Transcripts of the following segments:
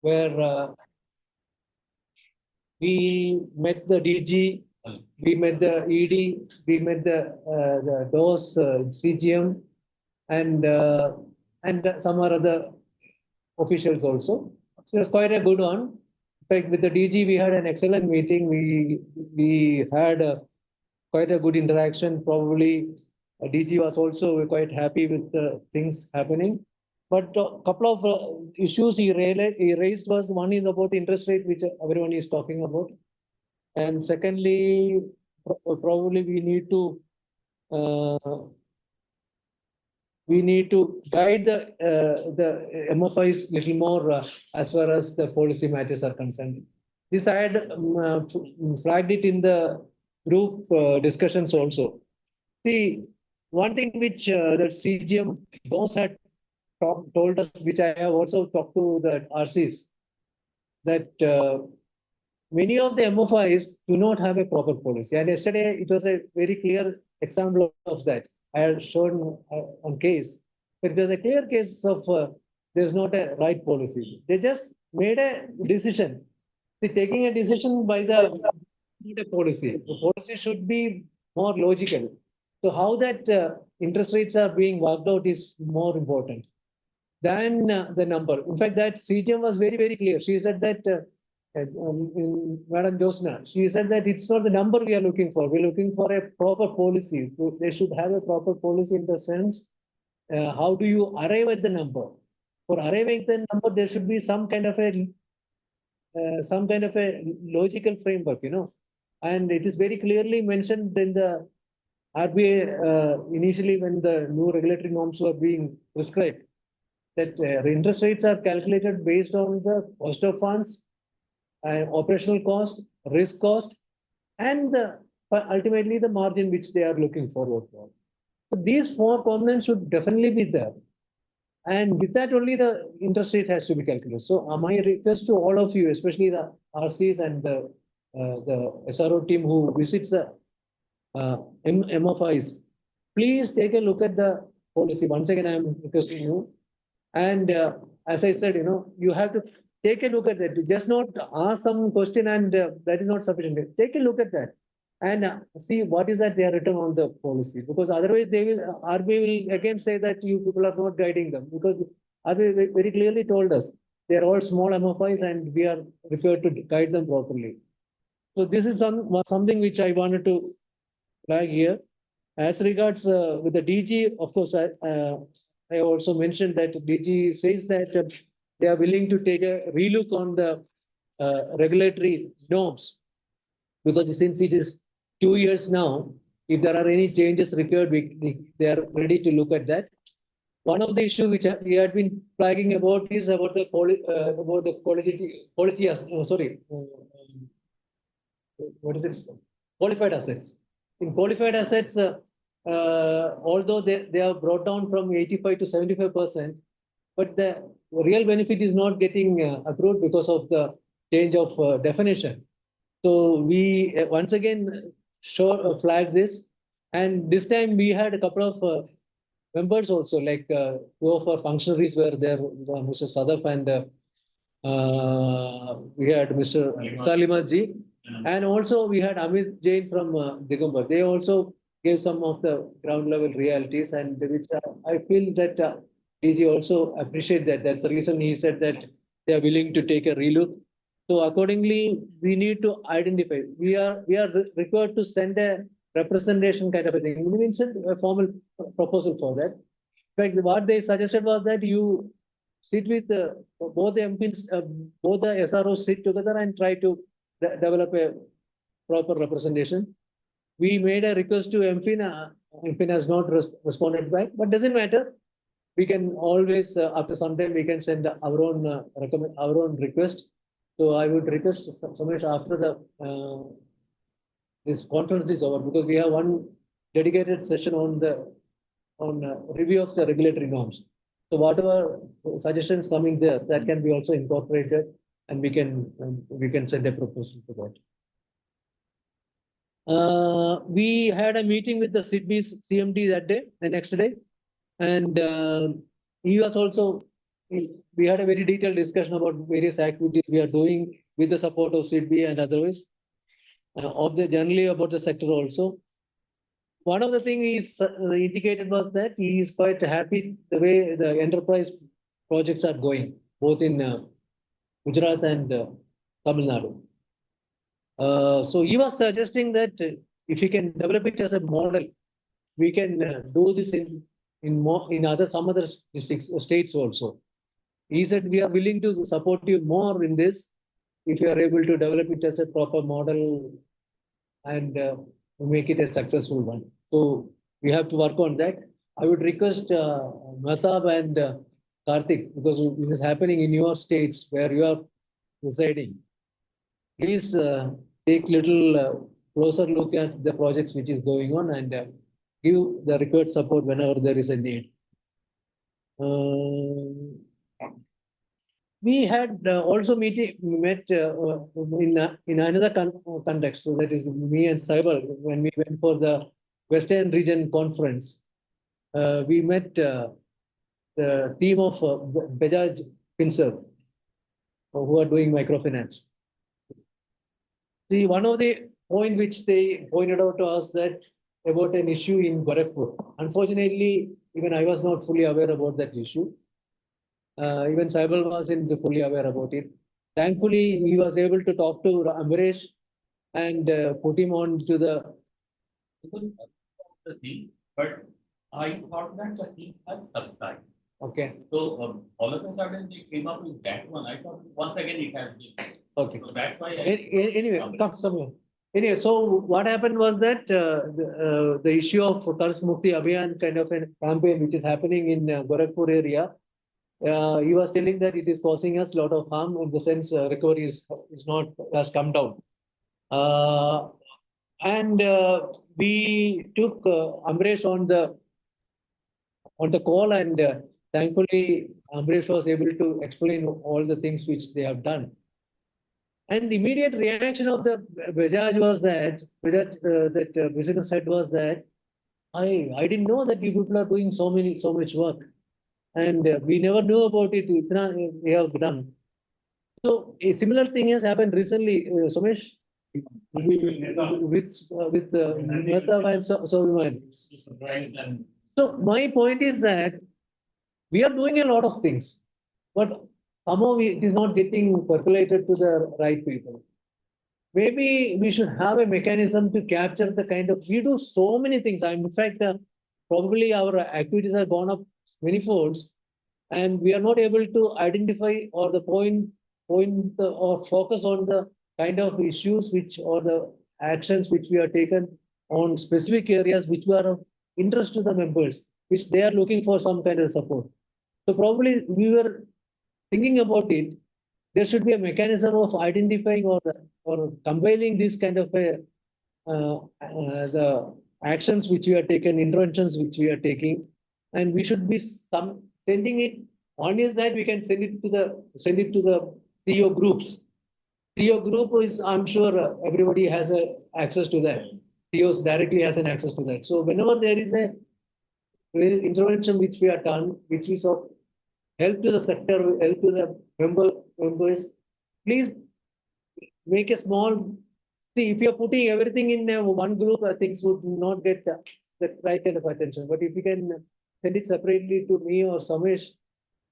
where we met the DG, we met the ED, we met the DOS, CGM, and some other officials also. So it was quite a good one. In fact, with the DG, we had an excellent meeting. We had quite a good interaction. Probably DG was also quite happy with the things happening. But a couple of issues he raised was, one is about the interest rate, which everyone is talking about. And secondly, probably we need to guide the MFIs little more as far as the policy matters are concerned. This I had flagged it in the group discussions also. See, one thing which the CGM boss had told us, which I have also talked to the RCs, that many of the MFIs do not have a proper policy. And yesterday, it was a very clear example of that. I had shown on case. It was a clear case of there's not a right policy. They just made a decision. See, taking a decision by the not a policy. The policy should be more logical. So how that interest rates are being worked out is more important than the number. In fact, that CGM was very, very clear. She said that, Madam Josna, she said that it's not the number we are looking for. We're looking for a proper policy. They should have a proper policy in the sense, how do you arrive at the number? For arriving at the number, there should be some kind of a logical framework, and it is very clearly mentioned in the RBI initially when the new regulatory norms were being prescribed, that interest rates are calculated based on the cost of funds, operational cost, risk cost, and ultimately the margin which they are looking forward for. So these four components should definitely be there. And with that only the interest rate has to be calculated. So my request to all of you, especially the RCs and the SRO team who visits the MFIs, please take a look at the policy. Once again, I am requesting you. And as I said, you have to take a look at that. Just not ask some question and that is not sufficient. Take a look at that and see what is that they are written on the policy. Because otherwise, RBI will again say that you people are not guiding them. Because RBI very clearly told us they are all small MFIs and we are required to guide them properly. So this is something which I wanted to flag here. As regards with the DG, of course, I also mentioned that DG says that they are willing to take a relook on the regulatory norms, because since it is 2 years now, if there are any changes required, they are ready to look at that. One of the issues which we had been flagging about is about the quality. What is it? Qualified assets. In qualified assets, although they are brought down from 85 to 75%, but the real benefit is not getting accrued because of the change of definition. So we once again flag this, and this time we had a couple of members also, like two of our functionaries were there, Mr. Sadaf and we had Mr. Salimaji, and also we had Amit Jain from Digambar. They also gave some of the ground level realities, and which I feel that DG also appreciate that. That's the reason he said that they are willing to take a relook. So accordingly, we need to identify. We are required to send a representation kind of a thing. We send a formal proposal for that. In fact, what they suggested was that you sit with both the MPs, both the SROs sit together and try to develop a proper representation. We made a request to MPIN. MPIN has not responded back, but doesn't matter. We can always, after some time, we can send our own request. So I would request Samesh, after the this conference is over, because we have one dedicated session on the review of the regulatory norms. So whatever suggestions coming there, that can be also incorporated, and we can send a proposal for that. We had a meeting with the Sydney's CMD that day, the next day, and he was also we had a very detailed discussion about various activities we are doing with the support of SIDBI and otherwise, of the generally about the sector also. One of the things he indicated was that he is quite happy the way the enterprise projects are going, both in Gujarat and Tamil Nadu. So he was suggesting that if we can develop it as a model, we can do this in some other districts states also. He said we are willing to support you more in this if you are able to develop it as a proper model and make it a successful one. So we have to work on that. I would request Mahtab and Karthik, because this is happening in your states where you are residing. Please take little closer look at the projects which is going on and give the required support whenever there is a need. We had also met in another context. So that is me and Saibal when we went for the Western Region Conference. We met the team of Bajaj Finserv who are doing microfinance. See, one of the point which they pointed out to us that about an issue in Gorakhpur. Unfortunately, even I was not fully aware about that issue. Even Saibal wasn't fully aware about it. Thankfully, he was able to talk to Amresh and put him on to the. The thing, but I thought that the things had subsided. Okay. So all of a sudden they came up with that one. I thought once again it has been. Okay. So that's why. Anyway, come somewhere. Anyway, so what happened was that the issue of Karz Mukti Abhiyan kind of a campaign which is happening in Gorakhpur area, he was telling that it is causing us a lot of harm in the sense recovery is not has come down. And we took Amresh on the call, and thankfully Amresh was able to explain all the things which they have done. And the immediate reaction of the Bajaj was that business head was that I didn't know that you people are doing so much work, and we never knew about it. We have done. So a similar thing has happened recently, Somesh, with Mehta and Soviman. So my point is that we are doing a lot of things, but somehow it is not getting percolated to the right people. Maybe we should have a mechanism to capture the kind of, we do so many things. In fact, probably our activities have gone up many folds, and we are not able to identify or the point or focus on the kind of issues which or the actions which we are taken on specific areas which were of interest to the members, which they are looking for some kind of support. So probably we were thinking about it. There should be a mechanism of identifying or compiling this kind of the actions which we are taken, interventions which we are taking, and we should be sending it. One is that we can send it to the CEO groups. CEO group is, I'm sure everybody has access to that. CEOs directly has an access to that. So whenever there is a intervention which we are done, which we saw help to the sector, help to the members, please make a small. See, if you're putting everything in one group, things would not get the right kind of attention. But if you can send it separately to me or Samesh,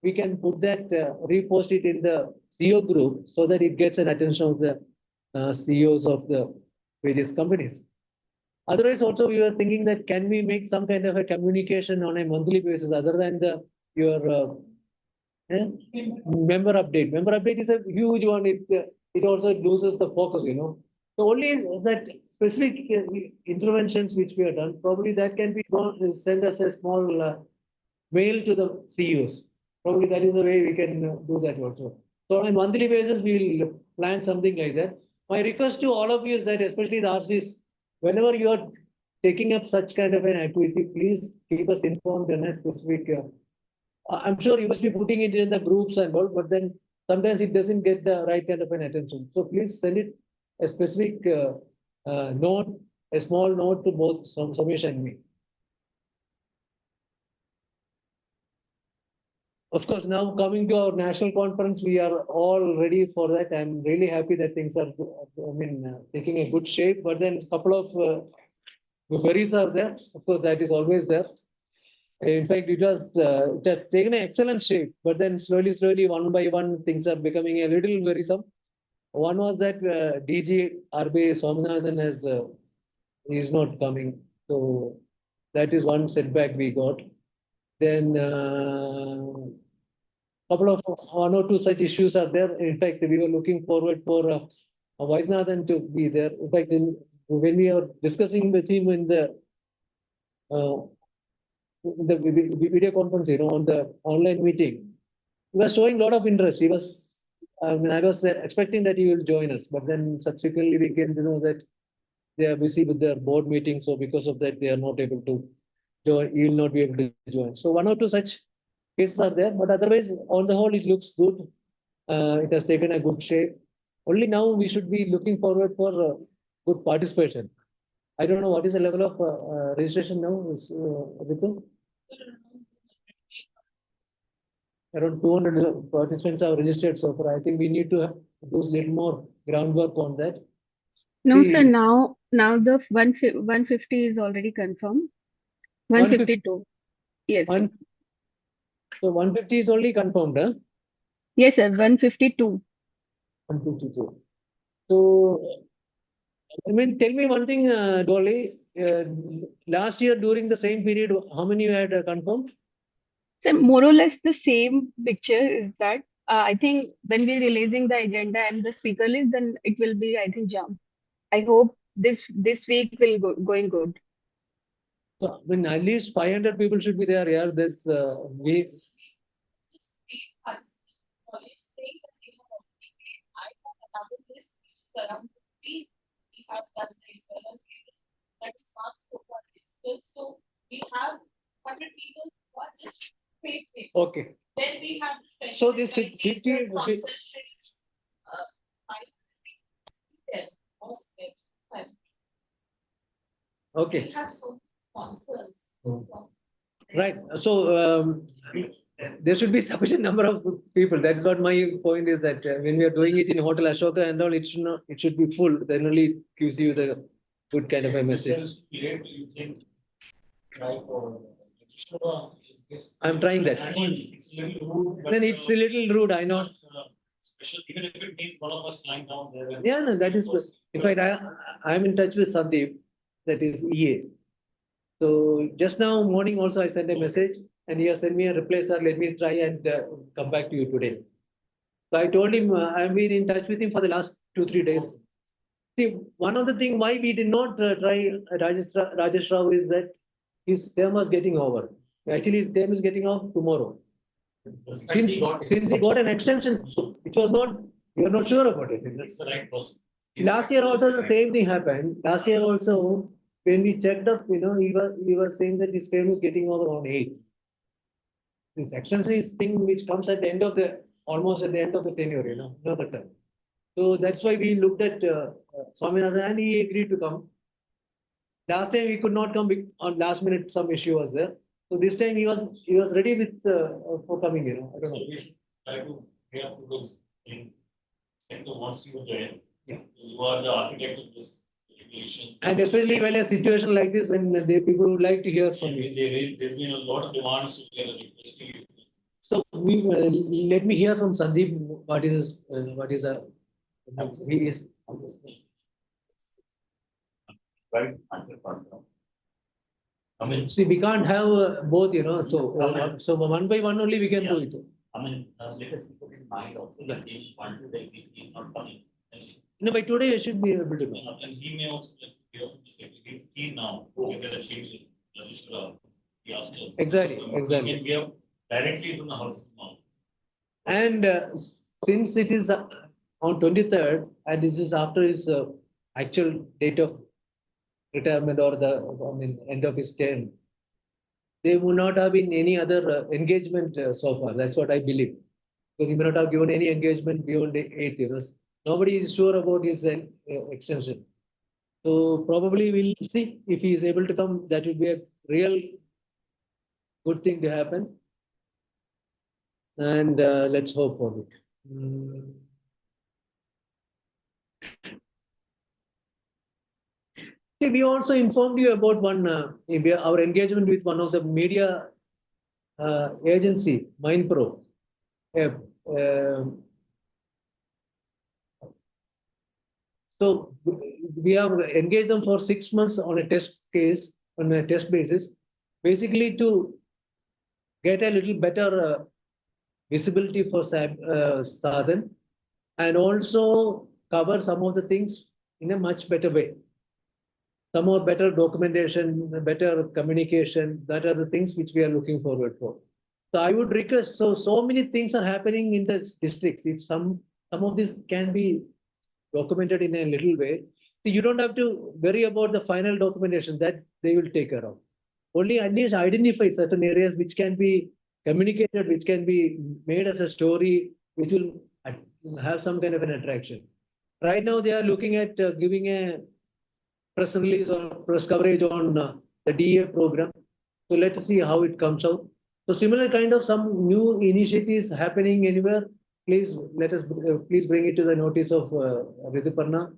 we can put that, repost it in the CEO group so that it gets an attention of the CEOs of the various companies. Otherwise, also we were thinking that can we make some kind of a communication on a monthly basis other than your member update. Member update is a huge one. It also loses the focus, So only that specific interventions which we have done, probably that can be send us a small mail to the CEOs. Probably that is the way we can do that also. So on a monthly basis, we will plan something like that. My request to all of you is that, especially the RCs, whenever you are taking up such kind of an activity, please keep us informed in a specific. I'm sure you must be putting it in the groups and all, but then sometimes it doesn't get the right kind of an attention. So please send it a specific note, a small note to both Samesh and me. of course, now coming to our national conference, we are all ready for that. I'm really happy that things are, taking a good shape. But then a couple of worries are there. Of course, that is always there. In fact, it has taken an excellent shape. But then slowly, one by one, things are becoming a little worrisome. One was that DG RBI Swaminathan is not coming. So that is one setback we got. Then couple of one or two such issues are there. In fact, we were looking forward for Vaidnathan to be there. In fact, when we are discussing with him in the video conference, on the online meeting, he was showing a lot of interest. I was expecting that he will join us, but then subsequently we came to know that they are busy with their board meeting. So because of that, they are not able to join. He will not be able to join. So one or two such cases are there, but otherwise, on the whole, it looks good. It has taken a good shape. Only now we should be looking forward for good participation. I don't know what is the level of registration now, Ritu? Around 200 participants have registered so far. I think we need to do a little more groundwork on that. No, See, sir, now the 150 is already confirmed. 152. Yes. So 150 is only confirmed, huh? Yes, sir, 152. 152. So, tell me one thing, Dolly. Last year during the same period, how many you had confirmed? So more or less the same picture is that I think when we're releasing the agenda and the speaker list, then it will be, I think, jump. I hope this week will going good. So, at least 500 people should be there. Yeah, this we. So we have 100 people who are just paid. Okay. Then we have the So this 50. Okay. We have so sponsors. Right. So there should be sufficient number of people. That's what my point is, that when we are doing it in Hotel Ashoka and all, it should be full. Then only it gives you the good kind of a message. I'm trying that. It's a little rude. Then it's a little rude, I know. Special, even if it means one of us flying down there. Yeah, no, that is. In fact, I'm in touch with Sandeep, that is EA. So just now morning also I sent a message and he has sent me a reply, sir, let me try and come back to you today. So I told him I've been in touch with him for the last 2-3 days. See, one of the things why we did not try Rajesh Rao is that his term was getting over. Actually, his term is getting off tomorrow. Since he got an extension, it was not, we are not sure about it. It's the right person. Last year also the same thing happened. Last year also, when we checked up, he was saying that his term is getting over on 8th. This extension is thing which comes at the end of almost at the end of the tenure, not the term. So that's why we looked at Swaminathan and he agreed to come. Last time he could not come on last minute, some issue was there. So this time he was ready with for coming, I don't know. So we should try to get up to those things. Once you are there, yeah, you are the architect of this regulation. And especially when a situation like this, when people would like to hear from you. There's been a lot of demands to get a requesting you. So let me hear from Sandeep what is he is. Right. See, we can't have both, so one by one only we can do it. Let us put in mind also that he want to take it, he's not coming. No, by today I should be able to come. And he may also hear from the secretary. He's keen now. Is there a change in Registrar? He asked us. Exactly. And we have directly from the house now. And since it is on 23rd, and this is after his actual date of retirement or end of his term, there would not have been any other engagement so far. That's what I believe. Because he may not have given any engagement beyond the 8th. Nobody is sure about his extension. So probably we'll see if he is able to come. That would be a real good thing to happen. and let's hope for it. See, we also informed you about our engagement with one of the media agency, MindPro. Uh, uh, so we have engaged them for 6 months on a test basis, basically to get a little better visibility for Sa-Dhan, and also cover some of the things in a much better way. Some more better documentation, better communication, that are the things which we are looking forward for. So I would request, so many things are happening in the districts. If some of this can be documented in a little way, so you don't have to worry about the final documentation, that they will take care of. Only at least identify certain areas which can be communicated, which can be made as a story, which will have some kind of an attraction. Right now, they are looking at giving a press release or press coverage on the DA program. So let's see how it comes out. So similar kind of some new initiatives happening anywhere, please please bring it to the notice of Ridhuparna,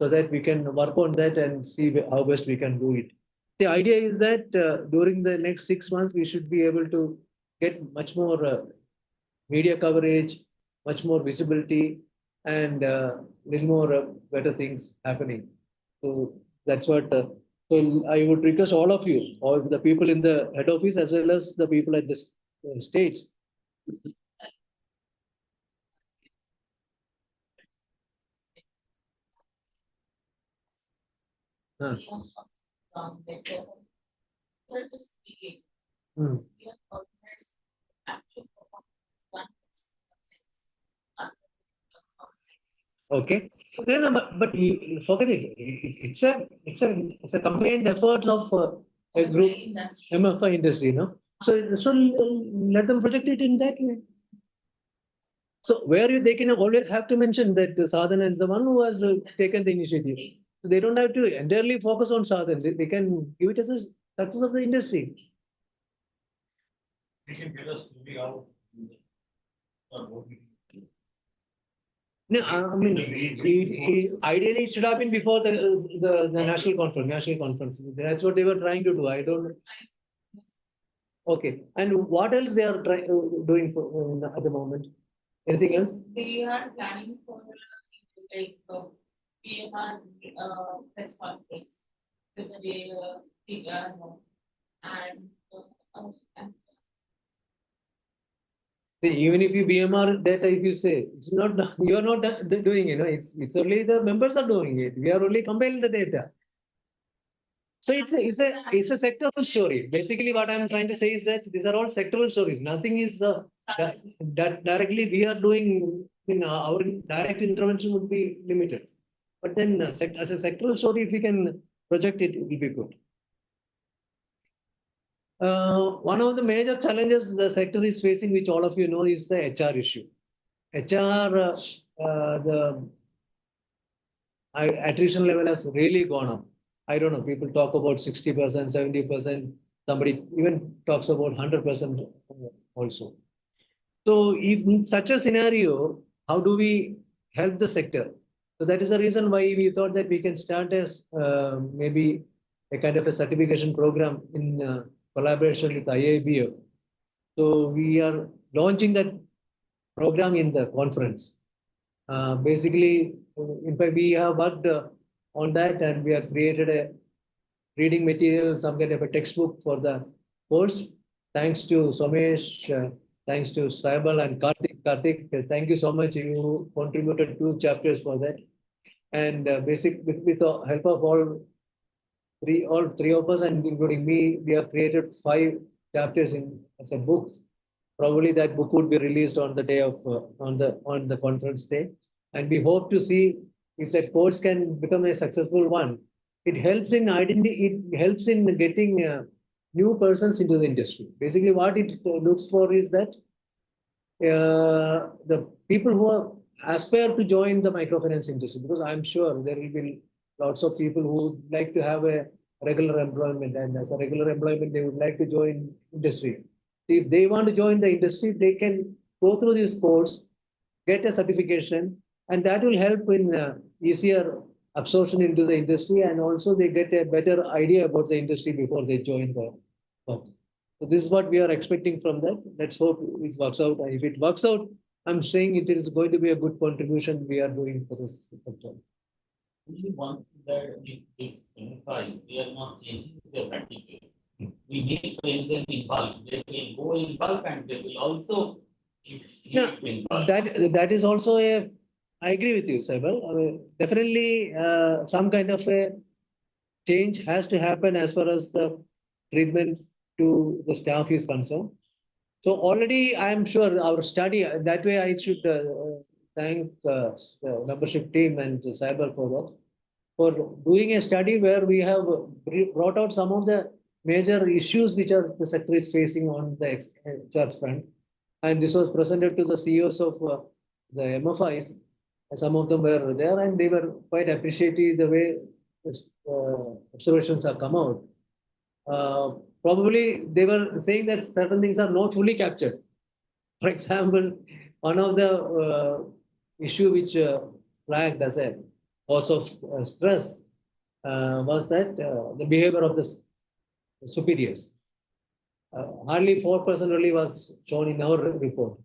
so that we can work on that and see how best we can do it. The idea is that during the next 6 months, we should be able to get much more media coverage, much more visibility, and little more better things happening. So that's what. So I would request all of you, all the people in the head office as well as the people at the states. Huh. From the government, we're just being, Hmm. we are organized actual performance. Okay. No, no, but you forget it. It's a combined effort of a group, MFI industry, no? So let them project it in that way. So they can always have to mention that Sa-Dhan is the one who has taken the initiative. So they don't have to entirely focus on Sa-Dhan. They can give it as a success of the industry. They can get us to be out. Or what we do. No, I mean, ideally it should have been before the national conference. That's what they were trying to do. I don't. Okay. And what else they are doing at the moment? Anything else? They are planning for like PMR press conference with the and and See, even if you BMR data, if you say it's not, you are not doing it. It's only the members are doing it. We are only compiling the data. So it's a sectoral story. Basically, what I'm trying to say is that these are all sectoral stories. Nothing is that directly we are doing. Our direct intervention would be limited. But then, as a sectoral story, if we can project it, it will be good. One of the major challenges the sector is facing, which all of you know, is the HR issue. HR, the attrition level has really gone up. I don't know, people talk about 60%, 70%, somebody even talks about 100% also. So if in such a scenario, how do we help the sector? So that is the reason why we thought that we can start as maybe a kind of a certification program in collaboration with IABF. So we are launching that program in the conference. Basically, in fact, we have worked on that, and we have created a reading material, some kind of a textbook for the course. Thanks to Somesh, thanks to Saibal and Karthik. Karthik, thank you so much. You contributed 2 chapters for that. And with the help of all three of us, and including me, we have created 5 chapters as a book. Probably that book would be released on the day of on the conference day, and we hope to see if that course can become a successful one. It helps in It helps in getting new persons into the industry. Basically, what it looks for is that the people who are aspire to join the microfinance industry, because I'm sure there will be lots of people who would like to have a regular employment, and as a regular employment, they would like to join industry. If they want to join the industry, they can go through this course, get a certification, and that will help in easier absorption into the industry, and also they get a better idea about the industry before they join the work. So this is what we are expecting from that. Let's hope it works out. And if it works out, I'm saying it is going to be a good contribution we are doing for this sector. Only one thing that if this implies they are not changing their practices. We need to train them in bulk. They will go in bulk and they will also Yeah, in bulk. that is also a. I agree with you, Saibal. I mean, definitely, some kind of a change has to happen as far as the treatment to the staff is concerned. So already, I'm sure our study that way. I should thank the membership team and Cyber for that, for doing a study where we have brought out some of the major issues which are the sector is facing on the HR front, and this was presented to the CEOs of the MFIs. Some of them were there, and they were quite appreciative the way this, observations have come out. Probably they were saying that certain things are not fully captured. For example, one of the issue which flagged as a cause of stress was that the behavior of the superiors. Hardly 4% only was shown in our report.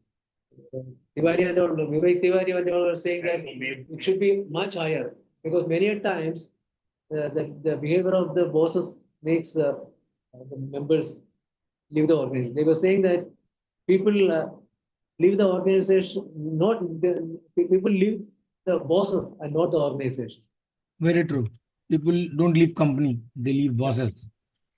Tiwari and all, Vivek Tiwari and all are saying that it should be much higher, because many a times the behavior of the bosses makes the members leave the organization. They were saying that people leave the organization, not the people leave the bosses and not the organization. Very true. People don't leave company, they leave bosses.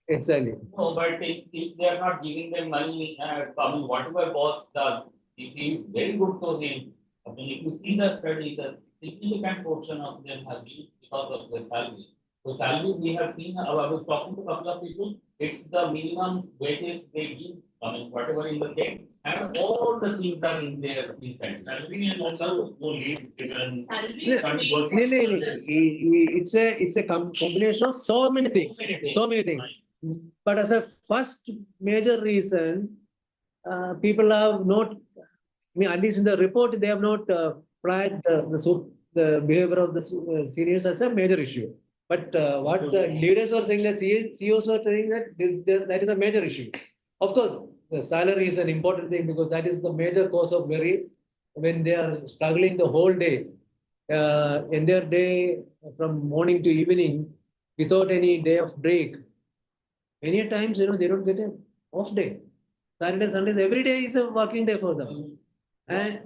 Exactly. No, but if they are not giving them money, whatever boss does, it is very good to him. I mean, if you see the study, the significant portion of them have been because of the salary. So salary we have seen, I was talking to a couple of people, it's the minimum wages they give, whatever in the state, and all the things are in their incentives. Salary and also no leave difference. Salary No, it's a combination of so many things. So many things. But as a first major reason, people have not, I mean, at least in the report, they have not flagged the behavior of the seniors as a major issue. But what the leaders were saying, that CEOs were saying that that is a major issue. Of course, the salary is an important thing, because that is the major cause of worry when they are struggling the whole day, in their day from morning to evening, without any day of break. Many times, they don't get an off day. Saturday, Sundays, every day is a working day for them, and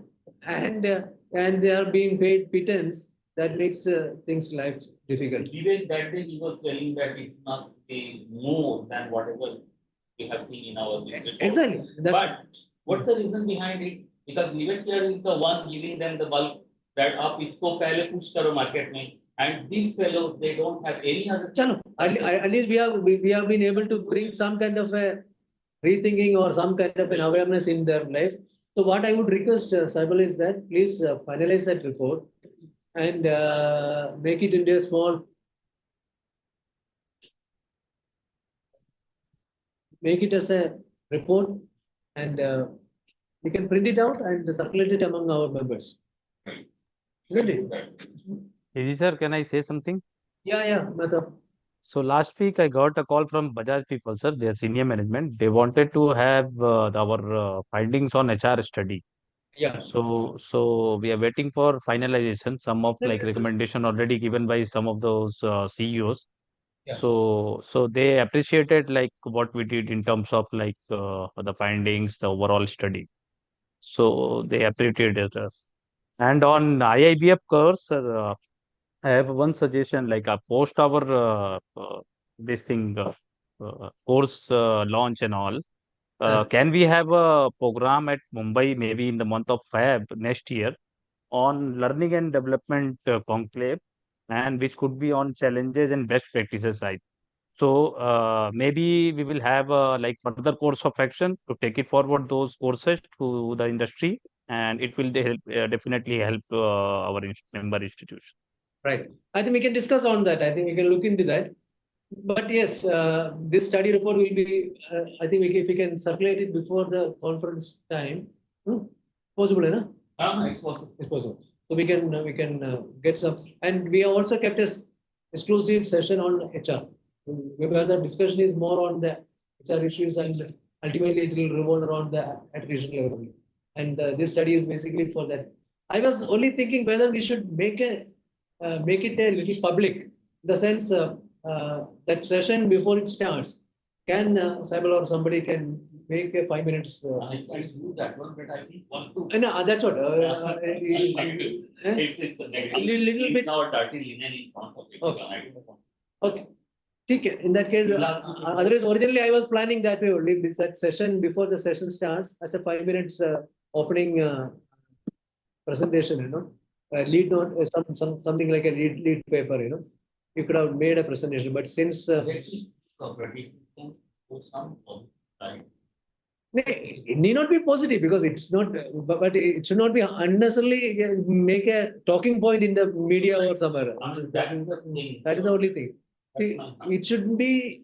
they are being paid pittance. That makes things life difficult. Even that day he was telling that it must be more than whatever we have seen in our district. Exactly. But what's the reason behind it? Because Vivek here is the one giving them the bulk that up isko pehle push karo market mein. And these fellows, they don't have any other. Chalo, at least we have been able to bring some kind of a rethinking or some kind of an awareness in their life. So what I would request, Saibal, is that please finalize that report and make it into a small, make it as a report, and we can print it out and circulate it among our members. Isn't it? Easy sir, can I say something? Yeah, Mata. So last week I got a call from Bajaj people, sir, their senior management. They wanted to have our findings on HR study. Yeah. So we are waiting for finalization. Some of like recommendation already given by some of those CEOs. Yeah. So they appreciated like what we did in terms of like the findings, the overall study. So they appreciated us. And on IIBF course, sir, I have one suggestion, like post our this thing course launch and all. Can we have a program at Mumbai maybe in the month of Feb next year on learning and development conclave, and which could be on challenges and best practices side. So maybe we will have like further course of action to take it forward those courses to the industry, and it will definitely help our member institution. Right. I think we can discuss on that. I think we can look into that. But yes, this study report will be, I think if we can circulate it before the conference time, Possible, no? It's possible. It's possible. So we can get some, and we have also kept a exclusive session on HR, where the discussion is more on the HR issues, and ultimately it will revolve around the at regional level. And this study is basically for that. I was only thinking whether we should make it a little public, in the sense that session before it starts. Can Saibal or somebody can make a 5 minutes? I do that one, but I think one, two. No, that's what. It's negative. It's a negative. Little It's bit. now dirty linen in front of it. Okay. Okay. Okay. In that case, otherwise, originally I was planning that way only. That session before the session starts as a 5 minutes opening presentation. Lead note, something like a lead paper. You could have made a presentation, but since it need not be positive, because it's not, but it should not be unnecessarily make a talking point in the media or somewhere. That is the only thing. It shouldn't be,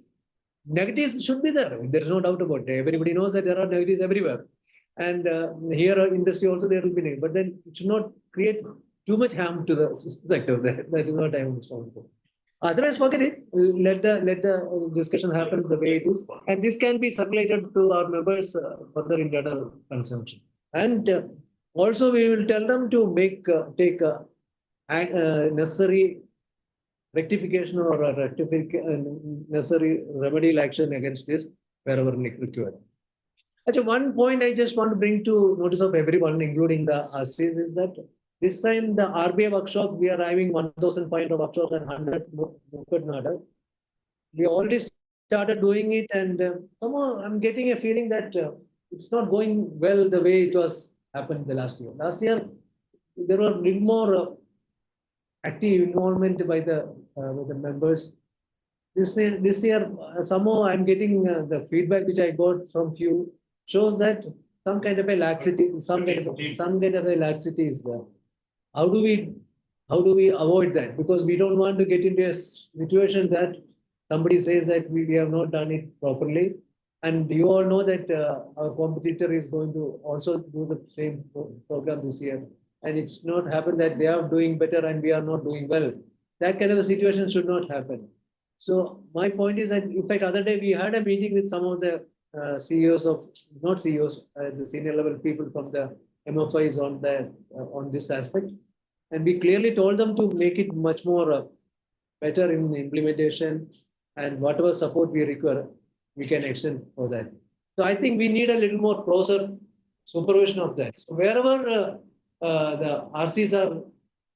negatives should be there. There is no doubt about it. Everybody knows that there are negatives everywhere. And here in industry also there will be negative, but then it should not create too much harm to the sector. That is what I am responsible. Otherwise, forget it. Let the discussion happen the way it is, and this can be circulated to our members further internal consumption. And also, we will tell them to take necessary rectification or necessary remedial action against this wherever required. Actually, one point I just want to bring to notice of everyone, including the RCs, is that this time the RBI workshop, we are having 1,500 workshops and 100 Mukad Nada. We already started doing it, and somehow I'm getting a feeling that it's not going well the way it was happened the last year. Last year, there were a little more active involvement by the members. This year, somehow I'm getting the feedback which I got from few shows that some kind of a laxity, some kind of a laxity is there. How do we avoid that? Because we don't want to get into a situation that somebody says that we have not done it properly, and you all know that our competitor is going to also do the same program this year, and it's not happened that they are doing better and we are not doing well. That kind of a situation should not happen. So my point is that, in fact, other day we had a meeting with some of the CEOs of, not CEOs, the senior level people from the MFIs on this aspect, and we clearly told them to make it much more better in implementation, and whatever support we require, we can extend for that. So I think we need a little more closer supervision of that. So wherever the RCs are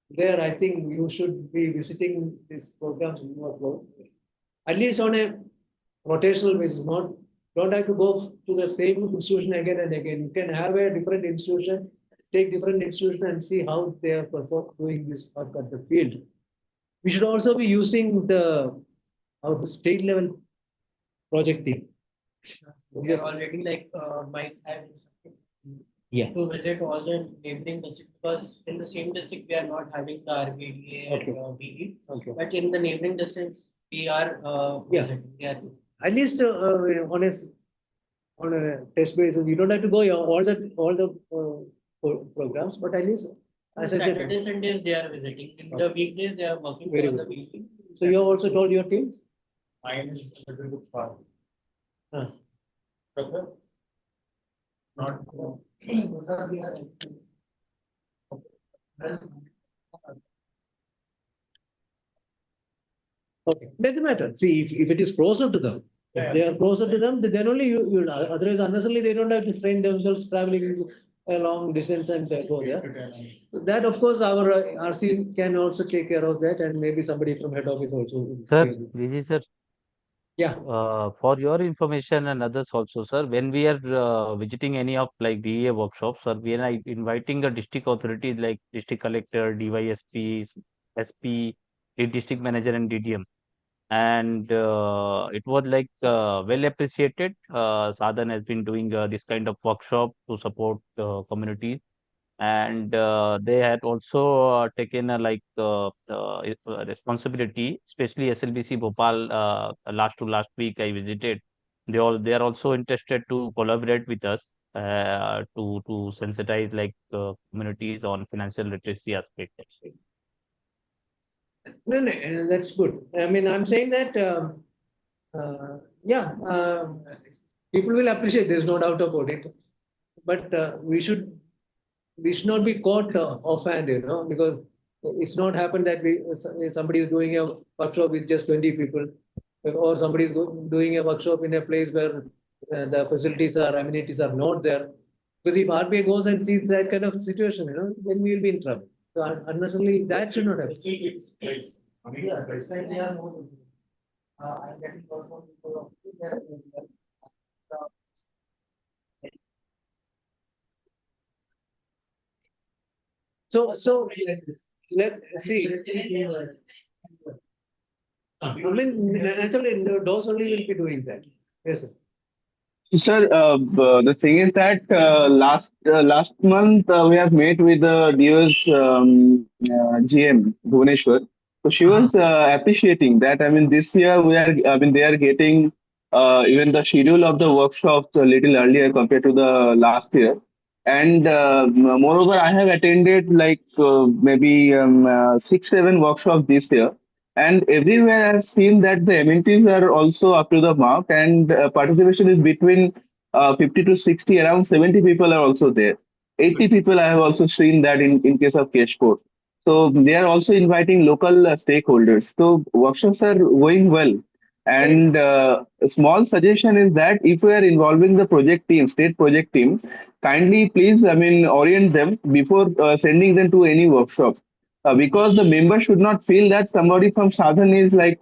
there, I think you should be visiting these programs more closely, at least on a rotational basis. Don't have to go to the same institution again and again. You can have a different institution, take different institution, and see how they are doing this work at the field. We should also be using our state level project team. We are already might have to visit all the neighboring districts, because in the same district we are not having the RBDA and BE. Okay. But in the neighboring districts we are visiting. At least on a test basis, you don't have to go all the programs, but at least, as I said, Saturdays and Sundays they are visiting. In the weekdays they are working Very for good. the weekly. So you have also told your teams? Mine is a little bit far. Huh. Okay. Not. Okay, doesn't matter. See, if it is closer to them, if they are closer to them, then only you otherwise unnecessarily they don't have to strain themselves traveling a long distance and go there. That, of course, our RC can also take care of that, and maybe somebody from head office also. Sir, Vijay sir, Yeah. for your information and others also, sir, when we are visiting any of like DEA workshops, sir, we are inviting the district authorities like district collector, DYSP, SP, the district manager, and DDM. And it was like well appreciated. Sa-Dhan has been doing this kind of workshop to support communities, and they had also taken a responsibility, especially SLBC Bhopal. Last to last week I visited. They are also interested to collaborate with us, to sensitize like communities on financial literacy aspect. No, no, that's good. I mean, I'm saying that, yeah, people will appreciate. There's no doubt about it. But we should not be caught offhand, you know, because it's not happened that somebody is doing a workshop with just 20 people, or somebody is doing a workshop in a place where the facilities or amenities are not there. Because if RBI goes and sees that kind of situation, you know, then we will be in trouble. So unnecessarily, that should not happen. Yeah, it's like they are more. I'm getting call from people of there. So let's see. I mean, naturally, those only will be doing that. Yes, yes. Sir, the thing is that last month we have met with the DO's GM Bhubaneswar. So she was appreciating that. I mean, this year they are getting even the schedule of the workshops a little earlier compared to the last year. And moreover, I have attended like maybe 6, 7 workshops this year. And everywhere I've seen that the amenities are also up to the mark, and participation is between 50 to 60, around 70 people are also there. 80 people I have also seen that in case of Keshpur. So they are also inviting local stakeholders. So workshops are going well. And a small suggestion is that if we are involving the project team, state project team, kindly please, I mean, orient them before sending them to any workshop because the member should not feel that somebody from Sa-Dhan is like,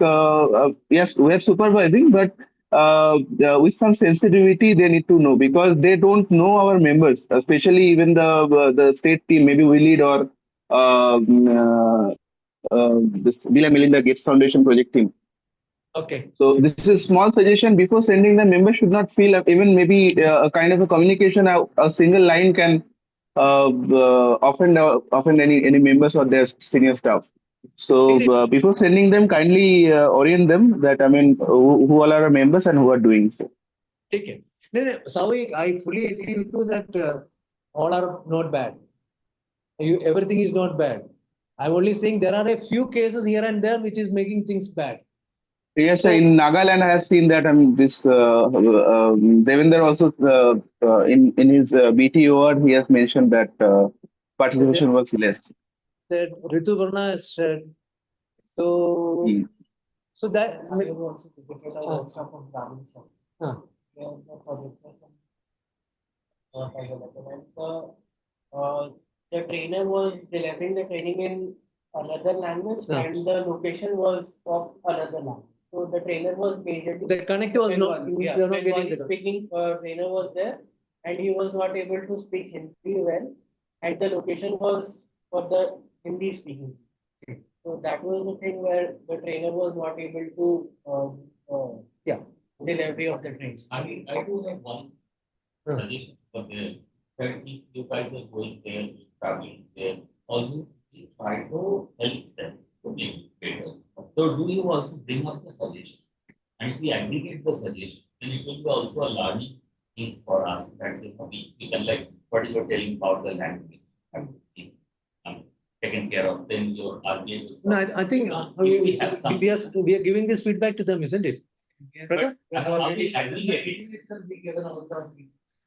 yes, we have supervising, but with some sensitivity, they need to know because they don't know our members, especially even the state team, maybe we lead or this Bill and Melinda Gates Foundation project team. Okay. So this is a small suggestion before sending the member should not feel even maybe a kind of a communication, a single line can offend any members or their senior staff. So before sending them, kindly orient them that I mean who all are members and who are doing so. Okay. No, Savi, I fully agree with you that all are not bad. Everything is not bad. I'm only saying there are a few cases here and there which is making things bad. Yes, in Nagaland, I have seen that. I mean, this Devender also in his BTOR, he has mentioned that participation was less. That Ritu Varna has said. So, so that. I have also visited a workshop of Brahmin Shop. Where the projectors and the trainer was delivering the training in another language and the location was of another language. So the trainer was majorly the connect was not. Yeah, Not getting the speaking trainer was there and he was not able to speak Hindi well, and the location was for the Hindi speaking. So that was the thing where the trainer was not able to delivery of the train. I do have one suggestion for there. That if you guys are going there, traveling there, always try to help them to make it better. So do you also bring up the suggestion? And if we aggregate the suggestion, then it will be also a learning things for us that we can like what you were telling about the language. Taken care of, then your RBI was. No, I think we have some. we are giving this feedback to them, isn't it? But how we aggregate it?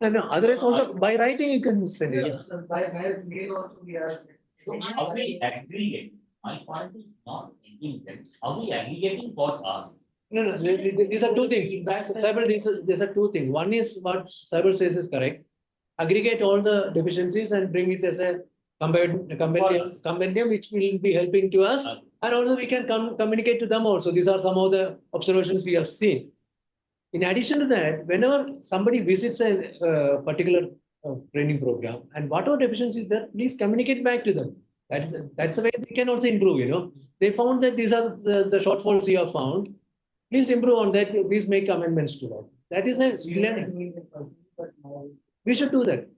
No, otherwise also by writing you can send it. By mail also we are. So how we aggregate? My point is not sending them. How we aggregating for us? No, these are two things. Cyber, these are two things. One is what Cyber says is correct. Aggregate all the deficiencies and bring it as a compendium which will be helping to us. And also we can communicate to them also. These are some of the observations we have seen. In addition to that, whenever somebody visits a particular training program and whatever deficiencies there, please communicate back to them. That's the way they can also improve, you know. They found that these are the shortfalls you have found. Please improve on that. Please make amendments to that. That is a learning. We should do that.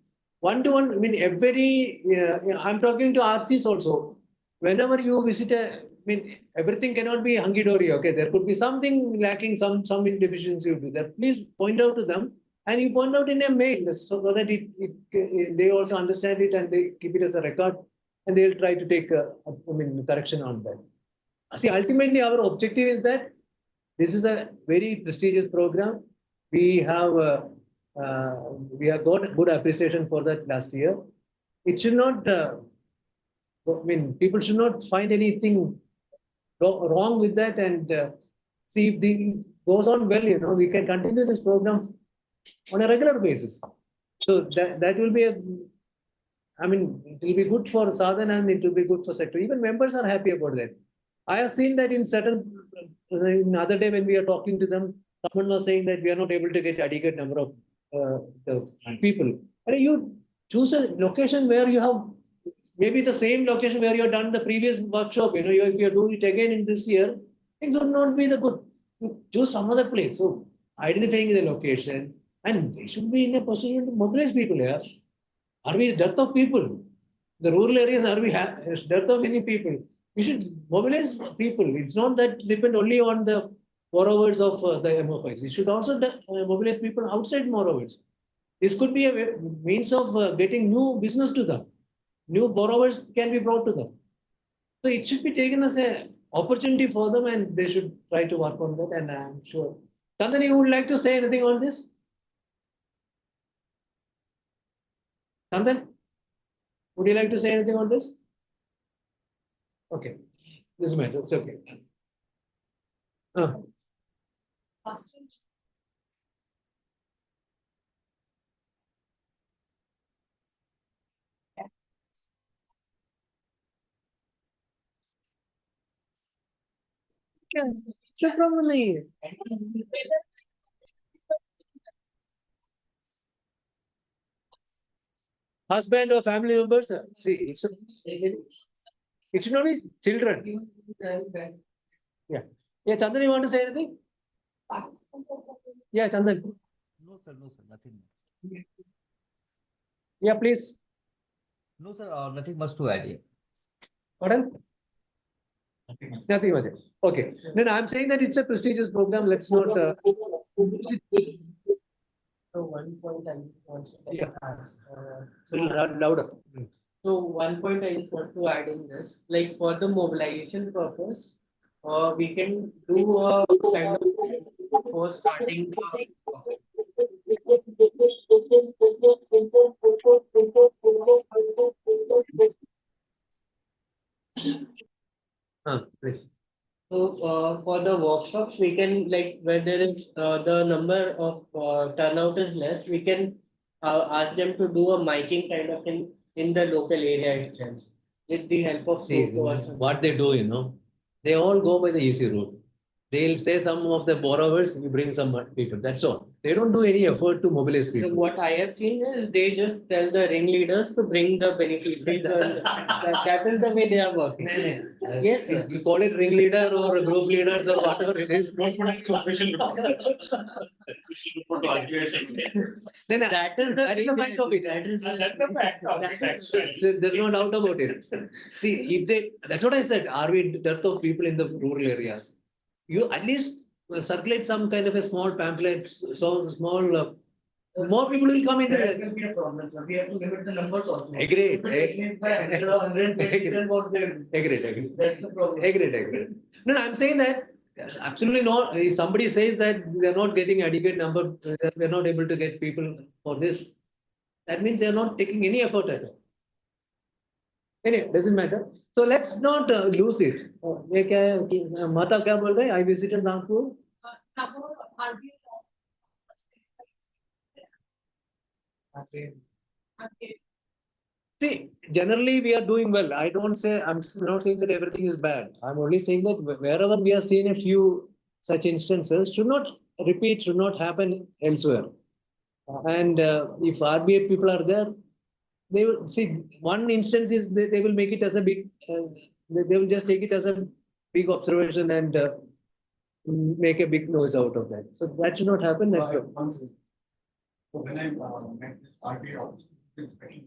One-to-one, I mean, I'm talking to RCs also. Whenever you visit I mean, everything cannot be hunky-dory, okay? There could be something lacking, some deficiency will be there. Please point out to them And you point out in a mail so that they also understand it and they keep it as a record and they'll try to take correction on that. See, ultimately our objective is that this is a very prestigious program. We have got good appreciation for that last year. It should not, people should not find anything wrong with that, and see if the goes on well, we can continue this program on a regular basis. So that will be it will be good for Sa-Dhan and it will be good for sector. Even members are happy about that. I have seen that in other day when we are talking to them, someone was saying that we are not able to get adequate number of the people. But you choose a location where you have maybe the same location where you have done the previous workshop. If you do it again in this year, things would not be the good. You choose some other place. So identifying the location, and they should be in a position to mobilize people here. Are we dearth of people? The rural areas, are we dearth of many people? We should mobilize people. It's not that depend only on the borrowers of the MFIs. We should also mobilize people outside borrowers. This could be a means of getting new business to them. New borrowers can be brought to them. So it should be taken as an opportunity for them and they should try to work on that, and I'm sure. Sa-Dhan, you would like to say anything on this? Sa-Dhan, would you like to say anything on this? Okay, this matter, it's okay. No problem. Husband or family members, see, it should not be children. Yeah. Yeah, Chandan, you want to say anything? Yeah, Chandan. No, sir, nothing. Yeah, please. No, sir, nothing much to add here. Pardon? Nothing much. Okay. Then I'm saying that it's a prestigious program. Let's not. So one point I just want to ask. Louder. So one point I just want to add in this, like for the mobilization purpose, we can do a kind of for starting the Please. So for the workshops, we can like where there is the number of turnout is less, we can ask them to do a miking kind of thing in the local area itself with the help of See, what they do, they all go by the easy route. They'll say some of the borrowers, you bring some people. That's all. They don't do any effort to mobilize So people. what I have seen is they just tell the ringleaders to bring the beneficiaries. That is the way they are working. Yes, sir. You call it ringleader or group leaders or whatever it is. Official report. Official report to arbitration. Then That is that is the fact of it. That is That's the fact of it, actually. There's no doubt about it. See, if that's what I said. Are we dearth of people in the rural areas? You at least circulate some kind of a small pamphlet, so small. More people will come into That it. will be a problem, sir. We have to limit the numbers also. Agreed. If it is by 100 or 100, then what they will do. Agreed. That's the problem. Agreed. No, I'm saying that absolutely not. If somebody says that they're not getting adequate number, we're not able to get people for this, that means they're not taking any effort at all. Anyway, doesn't matter. So let's not lose it. Mata kya bol rahe? I visited Nagpur. Okay. See, generally we are doing well. I'm not saying that everything is bad. I'm only saying that wherever we are seeing a few such instances should not repeat, should not happen elsewhere. And if RBA people are there, they will see one instance is they will make it as a big, they will just take it as a big observation and make a big noise out of that. So that should not happen. So when I met this RBA officer, inspection,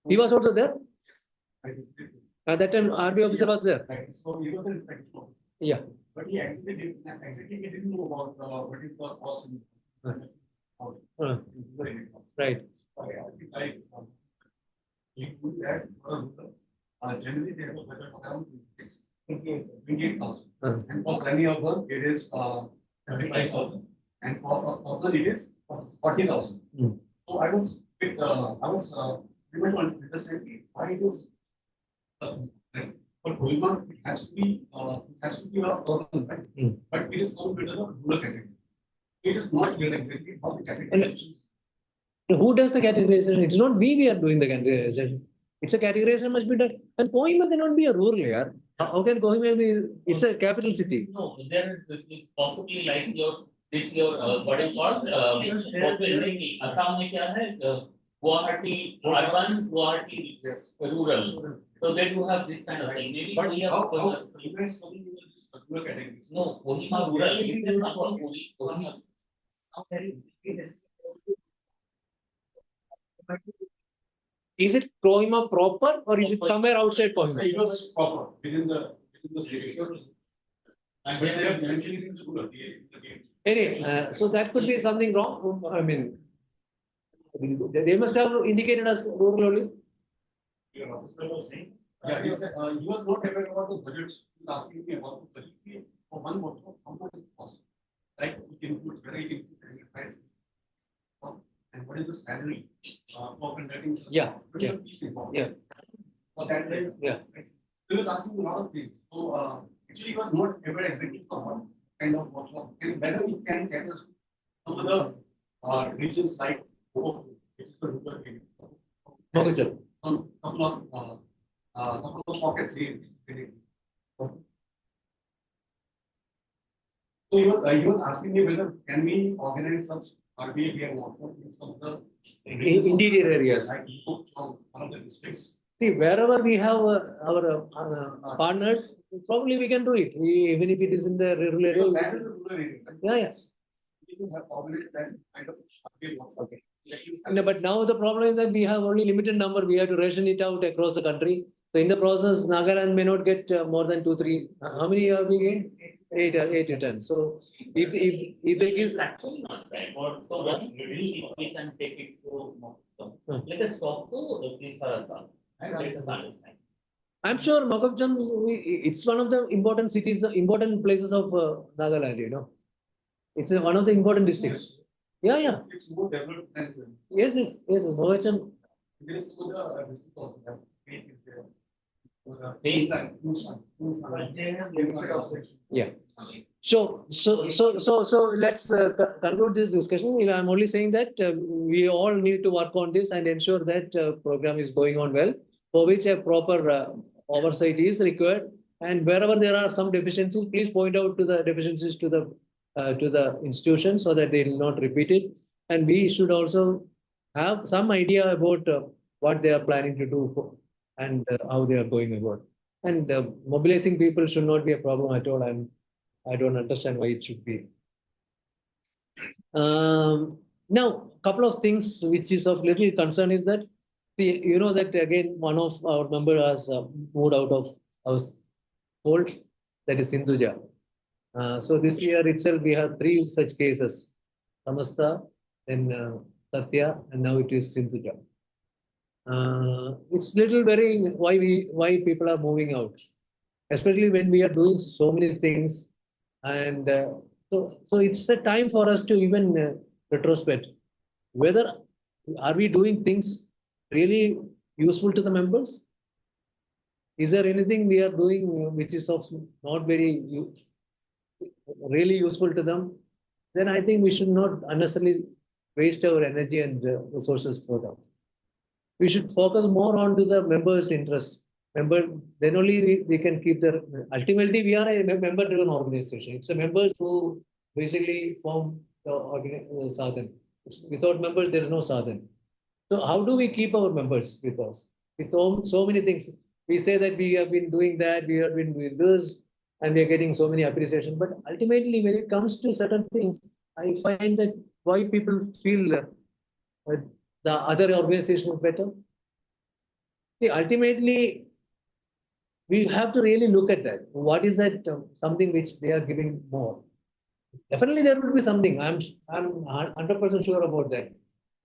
He was also there. I visited him. At that time, RBA officer was there. Right. So he was an inspection officer. Yeah. But he actually didn't know about what is the cost Right. Generally, they have a budget of around 28,000. And for semi-urban, it is 35,000. And for urban, it is 40,000. So I was pretty much understand why it is. Right? But going on, it has to be a urban, right? But it is come under the rural category. It is not clear exactly how the category. Who does the categorization? It's not we are doing the categorization. It's a categorization must be done. And Kohima cannot be a rural area. How can Kohima be? It's a capital city. No, there is possibly like your what do you call Assam में क्या है Guwahati urban, Guwahati rural. So they do have this kind of thing. Maybe But we have how you guys talking about this particular category? no Kohima rural. This is not Kohima. Is it Kohima proper or is it somewhere outside Kohima? It was proper within the city. And when they are mentioning it is rural. Anyway, so that could be something wrong. I mean, they must have indicated as rural only. Yeah, he said, he was not aware about the budgets. He was asking me about the budget for one workshop. How much it costs? Like, it includes whether it includes any price. And what is the salary for conducting? Yeah. Yeah. For that, yeah. He was asking a lot of things. So actually, he was not aware exactly for what kind of workshop and whether we can get us some other regions like Bhopal, which is the rural area. Some couple of pockets here. So he was asking me whether can we organize such RBA workshop in some of the Interior areas. like from one of the districts. See, wherever we have our partners, probably we can do it. Even if it is in the rural area. So that is a rural area. Yeah, yeah. We have organized that kind of RBA workshop. Okay. No, but now the problem is that we have only limited number. We have to ration it out across the country. So in the process, Nagaland may not get more than 2, 3. How many have we gained? 8 to 10. So if they give. It's actually not bad. So what we can take it to let us talk to this Sa-Dhan and let us understand. I'm sure Makapcham, it's one of the important cities, important places of Nagaland, you know. It's one of the important districts. Yeah, yeah. It's more developed than Yes. Makapcham. there is the district also that Yeah. So let's conclude this discussion. I'm only saying that we all need to work on this and ensure that program is going on well, for which a proper oversight is required. And wherever there are some deficiencies, please point out to the deficiencies to the institution so that they will not repeat it. And we should also have some idea about what they are planning to do and how they are going about. And mobilizing people should not be a problem at all. I don't understand why it should be. Now, a couple of things which is of little concern is that, see, you know that again, one of our members has moved out of house hold, that is Sindhuja. So this year itself, we have 3 such cases, Samasta, then Satya, and now it is Sindhuja. It's little worrying why people are moving out, especially when we are doing so many things. And so it's a time for us to even retrospect whether are we doing things really useful to the members? Is there anything we are doing which is of not very really useful to them? Then I think we should not unnecessarily waste our energy and resources for that. We should focus more on to the members' interest. Then only we can keep the. Ultimately, we are a member-driven organization. It's the members who basically form the Sa-Dhan. Without members, there is no Sa-Dhan. So how do we keep our members with us? With so many things. We say that we have been doing that, we have been doing this, and we are getting so many appreciation. But ultimately, when it comes to certain things, I find that why people feel the other organization is better. See, ultimately, we have to really look at that. What is that something which they are giving more? Definitely there will be something. I'm 100% sure about that.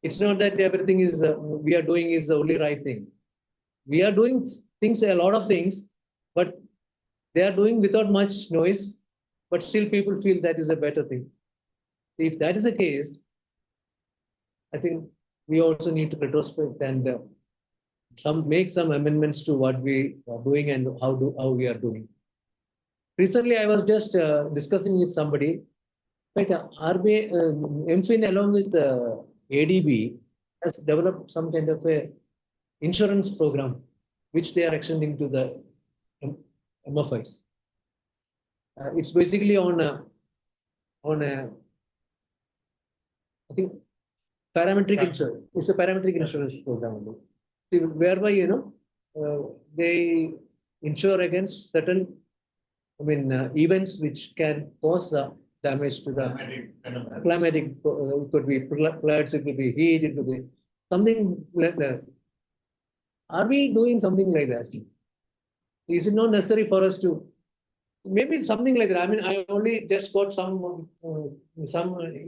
It's not that everything is we are doing is the only right thing. We are doing things, a lot of things, but they are doing without much noise, but still people feel that is a better thing. If that is the case, I think we also need to retrospect and make some amendments to what we are doing and how we are doing. Recently, I was just discussing with somebody. Like RBI, MFIN along with ADB has developed some kind of a insurance program, which they are extending to the MFIs. It's basically on a, I think, parametric insurance. It's a parametric insurance program only. Whereby, they insure against certain, events which can cause damage to the climatic. It could be floods, it could be heat, it could be something like that. Are we doing something like that? Is it not necessary for us to? Maybe something like that. I mean, I only just got some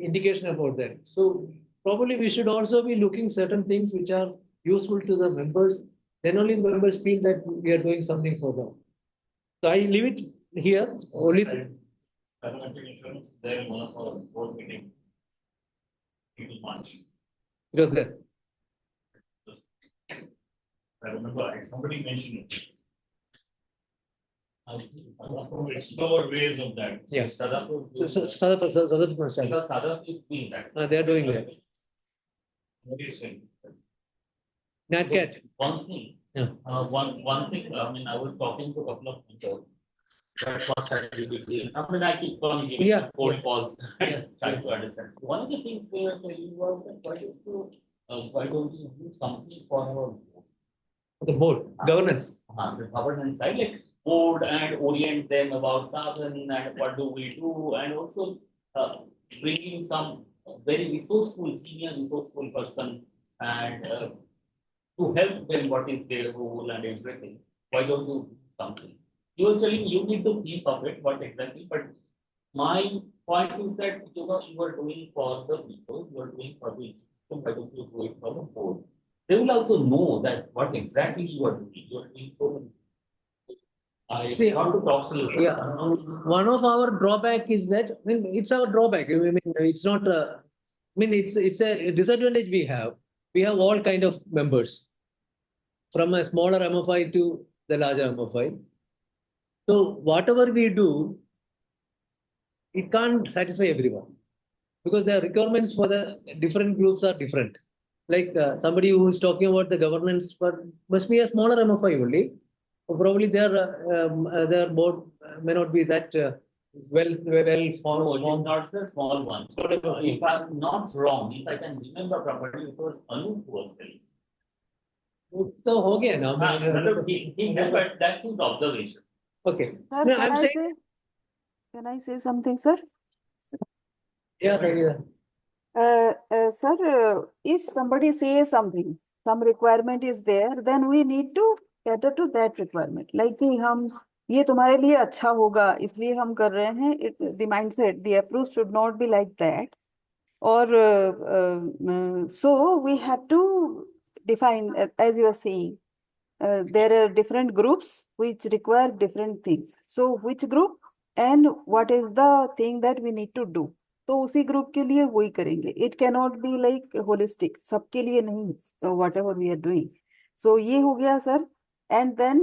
indication about that. So probably we should also be looking certain things which are useful to the members. Then only the members feel that we are doing something for them. So I leave it here. Only Parametric insurance there in one of our board meeting. People March. it was there. I remember somebody mentioned it. Explore ways of that. Yeah. Sa-Dhan Because Sa-Dhan is doing that. they are doing that. What do you say? NatCat. One thing, Yeah. one thing, I was talking to a couple of people. That's what I really I keep on giving Yeah. cold calls, Yeah. trying to understand. One of the things they were telling was that why don't you do something for our The board, governance. the governance side, like board and orient them about Sa-Dhan and what do we do, and also bringing some very resourceful, senior resourceful person and to help them what is their role and everything. Why don't you do something? He was telling you need to think of it, what exactly, but my point is that you are doing for the people, you are doing for the institution, why don't you do it for the board? They will also know that what exactly you are doing. You are doing so many. I See, want to talk to you. Yeah, one of our drawback is that, it's our drawback. It's not, it's a disadvantage we have. We have all kind of members, from a smaller MFI to the larger MFI. So whatever we do, it can't satisfy everyone, because the requirements for the different groups are different. Like somebody who is talking about the governance must be a smaller MFI only. Probably their board may not be that well formed. No, it is not the small one. If I'm not wrong, if I can remember properly, it was Anup who was telling. So हो गया ना. He but that's his observation. Okay. Sir, No, can I'm I saying. say? Can I say something, sir? Yeah, sorry. Sir, if somebody says something, some requirement is there, then we need to cater to that requirement. Like कि हम ये तुम्हारे लिए अच्छा होगा इसलिए हम कर रहे हैं. The mindset, the approach should not be like that. Or so we have to define, as you are saying, there are different groups which require different things. So which group and what is the thing that we need to do? तो उसी group के लिए वही करेंगे. It cannot be like holistic, सबके लिए नहीं. Whatever we are doing. So ये हो गया sir. And then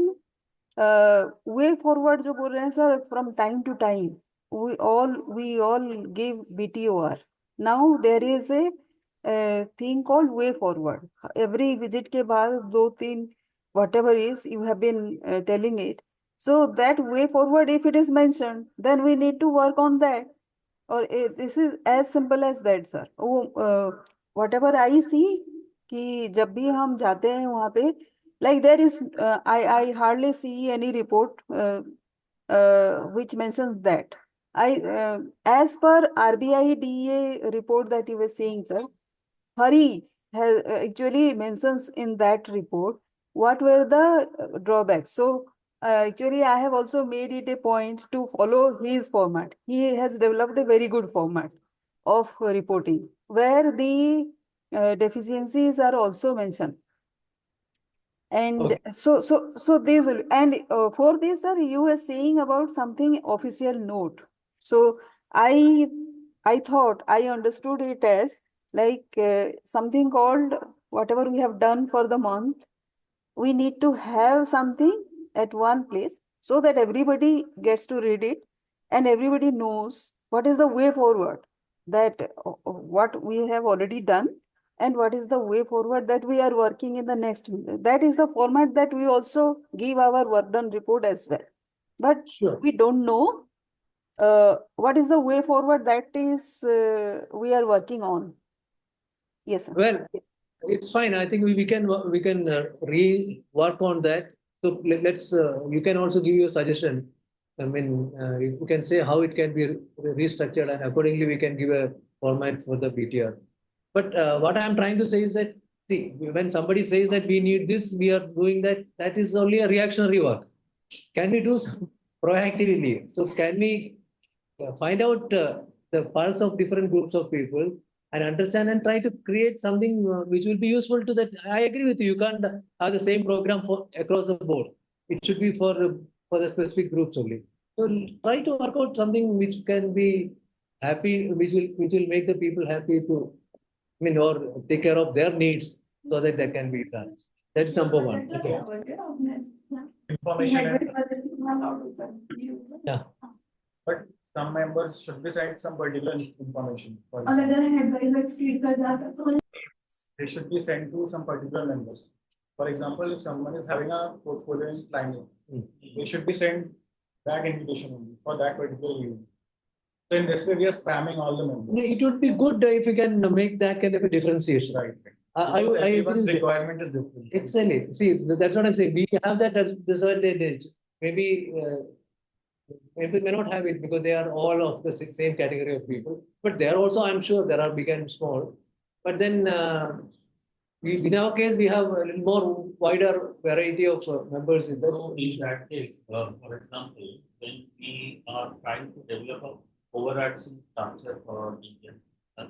way forward जो बोल रहे हैं sir, from time to time we all give BTOR. Now there is a thing called way forward. Every visit के बाद 2-3 whatever is you have been telling it. So that way forward, if it is mentioned, then we need to work on that. Or this is as simple as that, sir. Whatever I see कि जब भी हम जाते हैं वहाँ पे, like there is I hardly see any report which mentions that. As per RBI DA report that you were saying, sir, Hari has actually mentions in that report what were the drawbacks. So Actually, I have also made it a point to follow his format. He has developed a very good format of reporting where the deficiencies are also mentioned. And Okay. so this will, and for this, sir, you were saying about something official note. So I thought I understood it as like something called whatever we have done for the month. We need to have something at one place so that everybody gets to read it and everybody knows what is the way forward, that what we have already done and what is the way forward that we are working in the next. That is the format that we also give our work done report as well. But Sure. we don't know what is the way forward that is we are working on. Yes, sir. Well, it's fine. I think we can rework on that. So let's you can also give your suggestion. I mean, you can say how it can be restructured, and accordingly we can give a format for the BTR. But what I'm trying to say is that, see, when somebody says that we need this, we are doing that. That is only a reactionary work. Can we do some proactively? So can we find out the pulse of different groups of people and understand and try to create something which will be useful to that. I agree with you. You can't have the same program for across the board. It should be for the specific groups only. So try to work out something which can be happy, which will make the people happy to, I mean, or take care of their needs so that that can be done. That's number one. Okay. Information and Yeah. but some members should decide some particular information. For और example, अगर headline like sleep कर जाता तो they should be sent to some particular members. For example, if someone is having a portfolio in climbing, they should be sent that invitation only for that particular event. So in this way, we are spamming all the members. It would be good if you can make that kind of a differentiation. Right. I Because agree everyone's with you. requirement is different. Exactly. See, that's what I'm saying. We have that disadvantage. Maybe people may not have it because they are all of the same category of people. But there also, I'm sure there are big and small. But then, in our case, we have a little more wider variety of members in So that. in that case, for example, when we are trying to develop a overarching structure for India,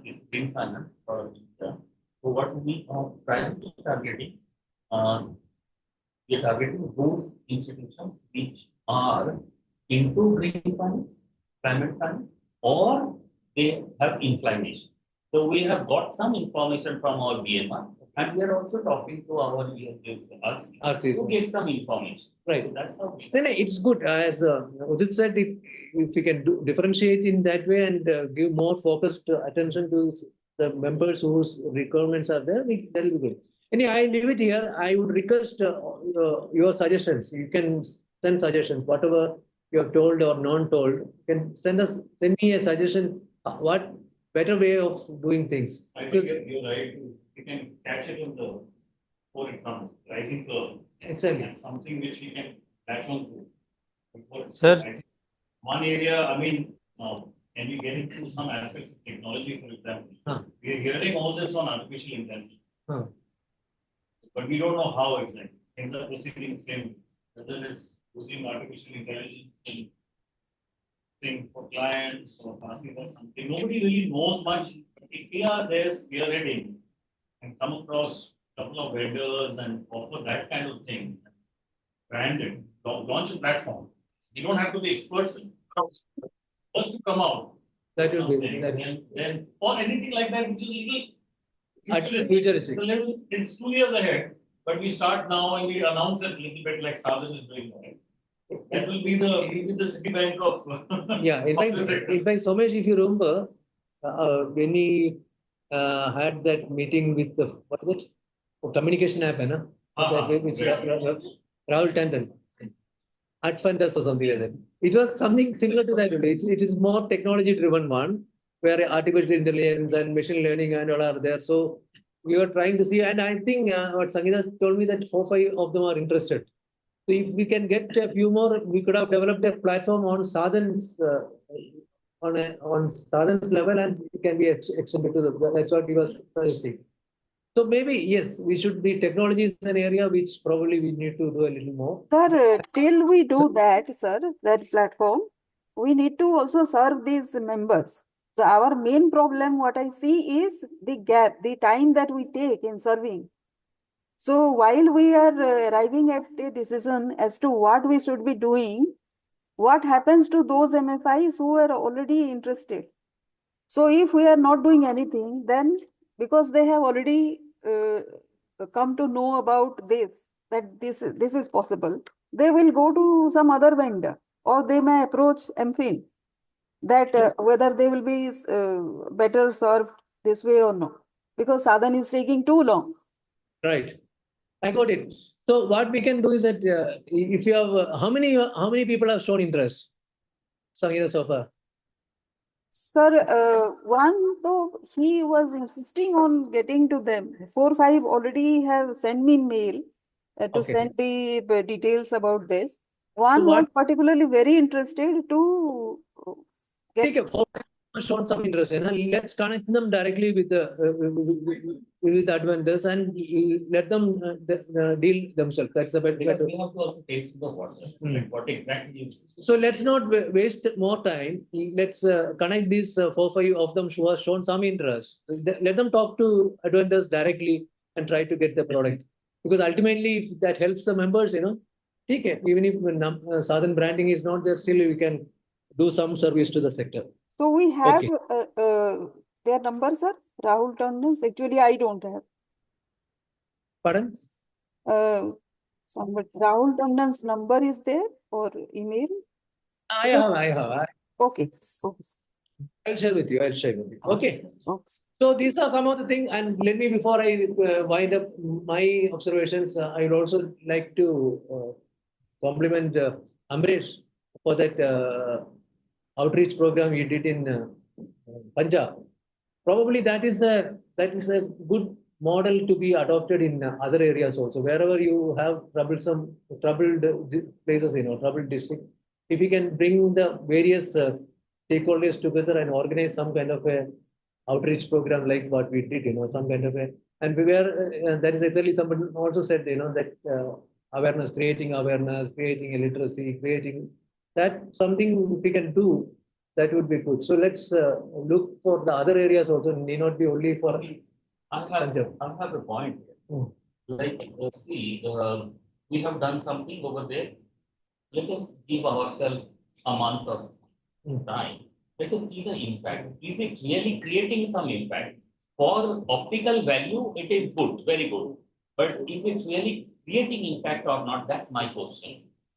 this green finance for India, so what we are trying to targeting, we are targeting those institutions which are into green finance, climate finance, or they have inclination. So we have got some information from our BMR, and we are also talking to our us to get some information. Right. So that's how we. Then it's good, as Udit said, if we can differentiate in that way and give more focused attention to the members whose requirements are there, that will be good. Anyway, I leave it here. I would request your suggestions. You can send suggestions, whatever you have told or non-told. You can send me a suggestion. What better way of doing things? I think you're right. We can catch it in the before it comes, rising curve. Exactly. And something which we can latch on to. Sir. I think one area, I mean, can we get into some aspects of technology, for example? We are hearing all this on artificial intelligence. But we don't know how exactly. Things are proceeding the same. Whether it's using artificial intelligence thing for clients or passing or something. Nobody really knows much. If we are there spearheading and come across a couple of vendors and offer that kind of thing, brand it, launch a platform. You don't have to be experts in it. Just to come out. That will be and then or anything like that, which is futuristic. It's 2 years ahead, but we start now and we announce it a little bit like Sa-Dhan is doing, right? That will be the Citibank of. Yeah, in fact, Somesh, if you remember, when we had that meeting with the what is it? Communication app, na? Which Rahul Tandon, Adfunders or something like that. It was something similar to that. It is more technology-driven one, where artificial intelligence and machine learning and all are there. So we were trying to see, and I think what Sangeeta told me that 4-5 of them are interested. So if we can get a few more, we could have developed a platform on Sa-Dhan's on Sa-Dhan's level, and it can be extended to the. That's what he was suggesting. So maybe, yes, we should be, technology is an area which probably we need to do a little more. Sir, till we do that, sir, that platform, we need to also serve these members. So our main problem, what I see is the gap, the time that we take in serving. So while we are arriving at a decision as to what we should be doing, what happens to those MFIs who are already interested? So if we are not doing anything, then because they have already come to know about this, that this is possible, they will go to some other vendor or they may approach MFIN that whether they will be better served this way or not, because Sa-Dhan is taking too long. Right. I got it. So what we can do is that if you have, how many people have shown interest? Sangeeta so far. Sir, one though he was insisting on getting to them. 4, 5 already have sent me mail to Okay. send the details about this. One So was what? particularly very interested to get. Take a photo, shown some interest, let's connect them directly with the with the adventures and let them deal themselves. That's a Because better. we have to also taste the water, like what exactly is. So let's not waste more time. Let's connect these 4, 5 of them who have shown some interest. Let them talk to adventures directly and try to get the product. Because ultimately, if that helps the members, take it. Even if Southern branding is not there, still we can do some service to the sector. So we have Okay. their number, sir. Rahul Tandon's. Actually, I don't have. Pardon? Rahul Tandon's number is there or email? I have. Okay. Okay. I'll share with you. Okay. Okay. So these are some of the things, and let me, before I wind up my observations, I would also like to compliment Amresh for that outreach program he did in Punjab. Probably that is a good model to be adopted in other areas also. Wherever you have troubled places, troubled district, if you can bring the various stakeholders together and organize some kind of a outreach program like what we did, some kind of a, and we were, that is exactly somebody also said, that awareness, creating a literacy, creating that something we can do, that would be good. So let's look for the other areas also, need not be only for I have a point here. Like, see, we have done something over there. Let us give ourselves a month of time. Let us see the impact. Is it really creating some impact? For optical value, it is good, very good. But is it really creating impact or not? That's my question.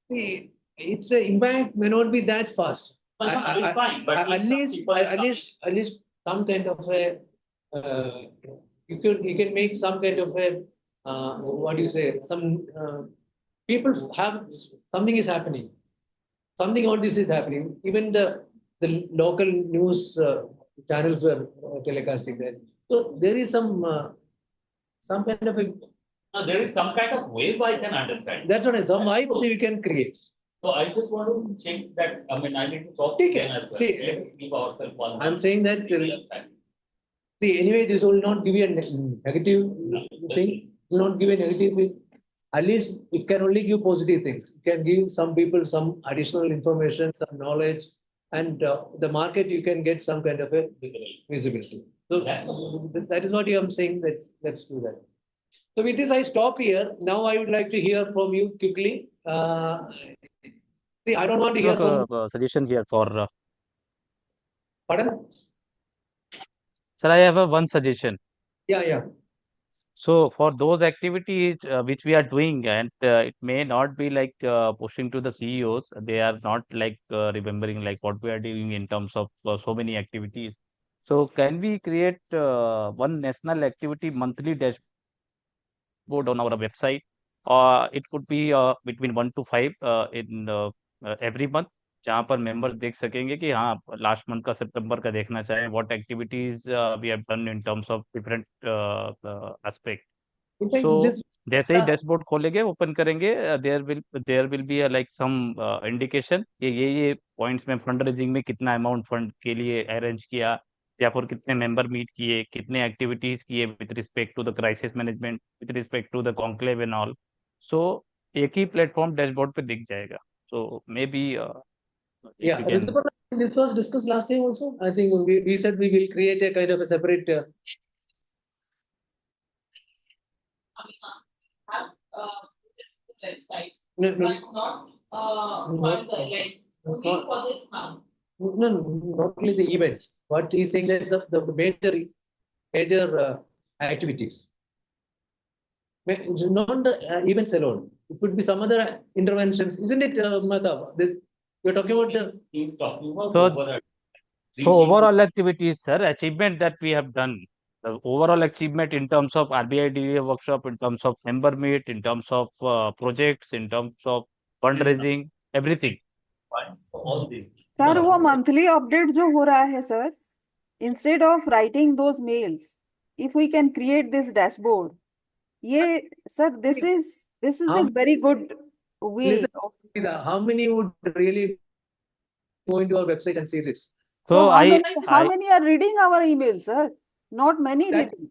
See, its impact may not be that fast. Fine, but at least some kind of a you can make some kind of a what do you say, some people have something is happening, something all this is happening. Even the local news channels were telecasting that. So there is some kind of a there is some kind of wave I can understand. That's what some vibe you can create. So I just want to check that. I mean, I need to talk Take to it. them as well. See, Let's give ourselves one. I'm saying that. See, anyway, this will not give you a negative thing. Will not give a negative thing. At least it can only give positive things. It can give some people some additional information, some knowledge, and the market you can get some kind of a visibility. So that is what I'm saying. That let's do that. So with this, I stop here. Now I would like to hear from you quickly. See, I don't want to hear from. Suggestion here for. Pardon? Sir, I have one suggestion. Yeah. So for those activities which we are doing, and it may not be like pushing to the CEOs, they are not like remembering like what we are doing in terms of so many activities. So can we create one national activity monthly dashboard on our website? It could be between 1 to 5 in every month, जहाँ पर member देख सकेंगे कि हाँ last month का सितंबर का देखना चाहे what activities we have done in terms of different aspect so जैसे ही डैशबोर्ड खोलेंगे ओपन करेंगे there will be like some indication कि ये पॉइंट्स में फंड रेजिंग में कितना अमाउंट फंड के लिए अरेंज किया या फिर कितने मेंबर मीट किए, कितने एक्टिविटीज किए with respect to the crisis management, with respect to the conclave and all. So एक ही प्लेटफॉर्म डैशबोर्ड पे दिख जाएगा. So maybe Yeah, we can. Ritu, this was discussed last time also. I think we said we will create a kind of a separate. Have website, No, no, but not not, further, like only not, for this month. no, not only the events. What he's saying that the major activities, not the events alone. It could be some other interventions, isn't it, Madhav? We're talking about the. He's talking about So, overall. so overall activities, sir, achievement that we have done, the overall achievement in terms of RBIDA workshop, in terms of member meet, in terms of projects, in terms of fundraising, everything. So all this. Sir वो monthly update जो हो रहा है sir, instead of writing those mails, if we can create this dashboard, ये sir this is a very good way. How many would really go into our website and see this? So how many are reading our emails, sir? Not many reading.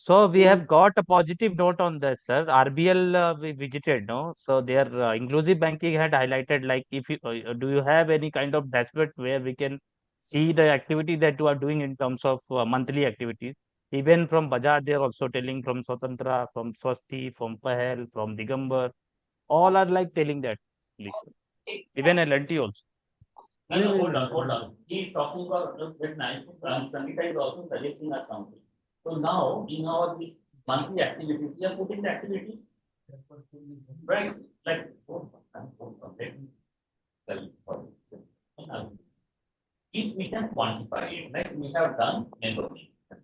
So we have got a positive note on this, sir. RBL we visited, no? So their inclusive banking had highlighted, like, if you do you have any kind of dashboard where we can see the activity that you are doing in terms of monthly activities. Even from Bajaj, they are also telling, from Swatantra, from Swasti, from Pahel, from Digambar, all are like telling that. Listen. Even L&T also. No, hold on. He is talking about that nice. Sangeeta is also suggesting us something. So now, in our these monthly activities, we are putting the activities, right? Like, if we can quantify it, like we have done member meeting,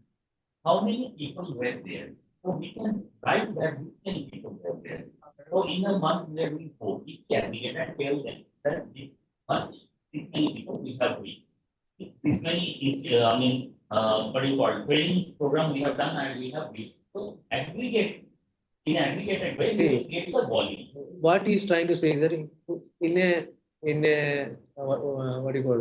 how many people were there? So we can write that this many people were there. So in a month, we are doing 4. We can get and tell them that this much, this many people we have reached. This many, what do you call it, trainings program we have done and we have reached. So aggregate, in aggregated way, we will get the volume. What he's trying to say is that in a what do you call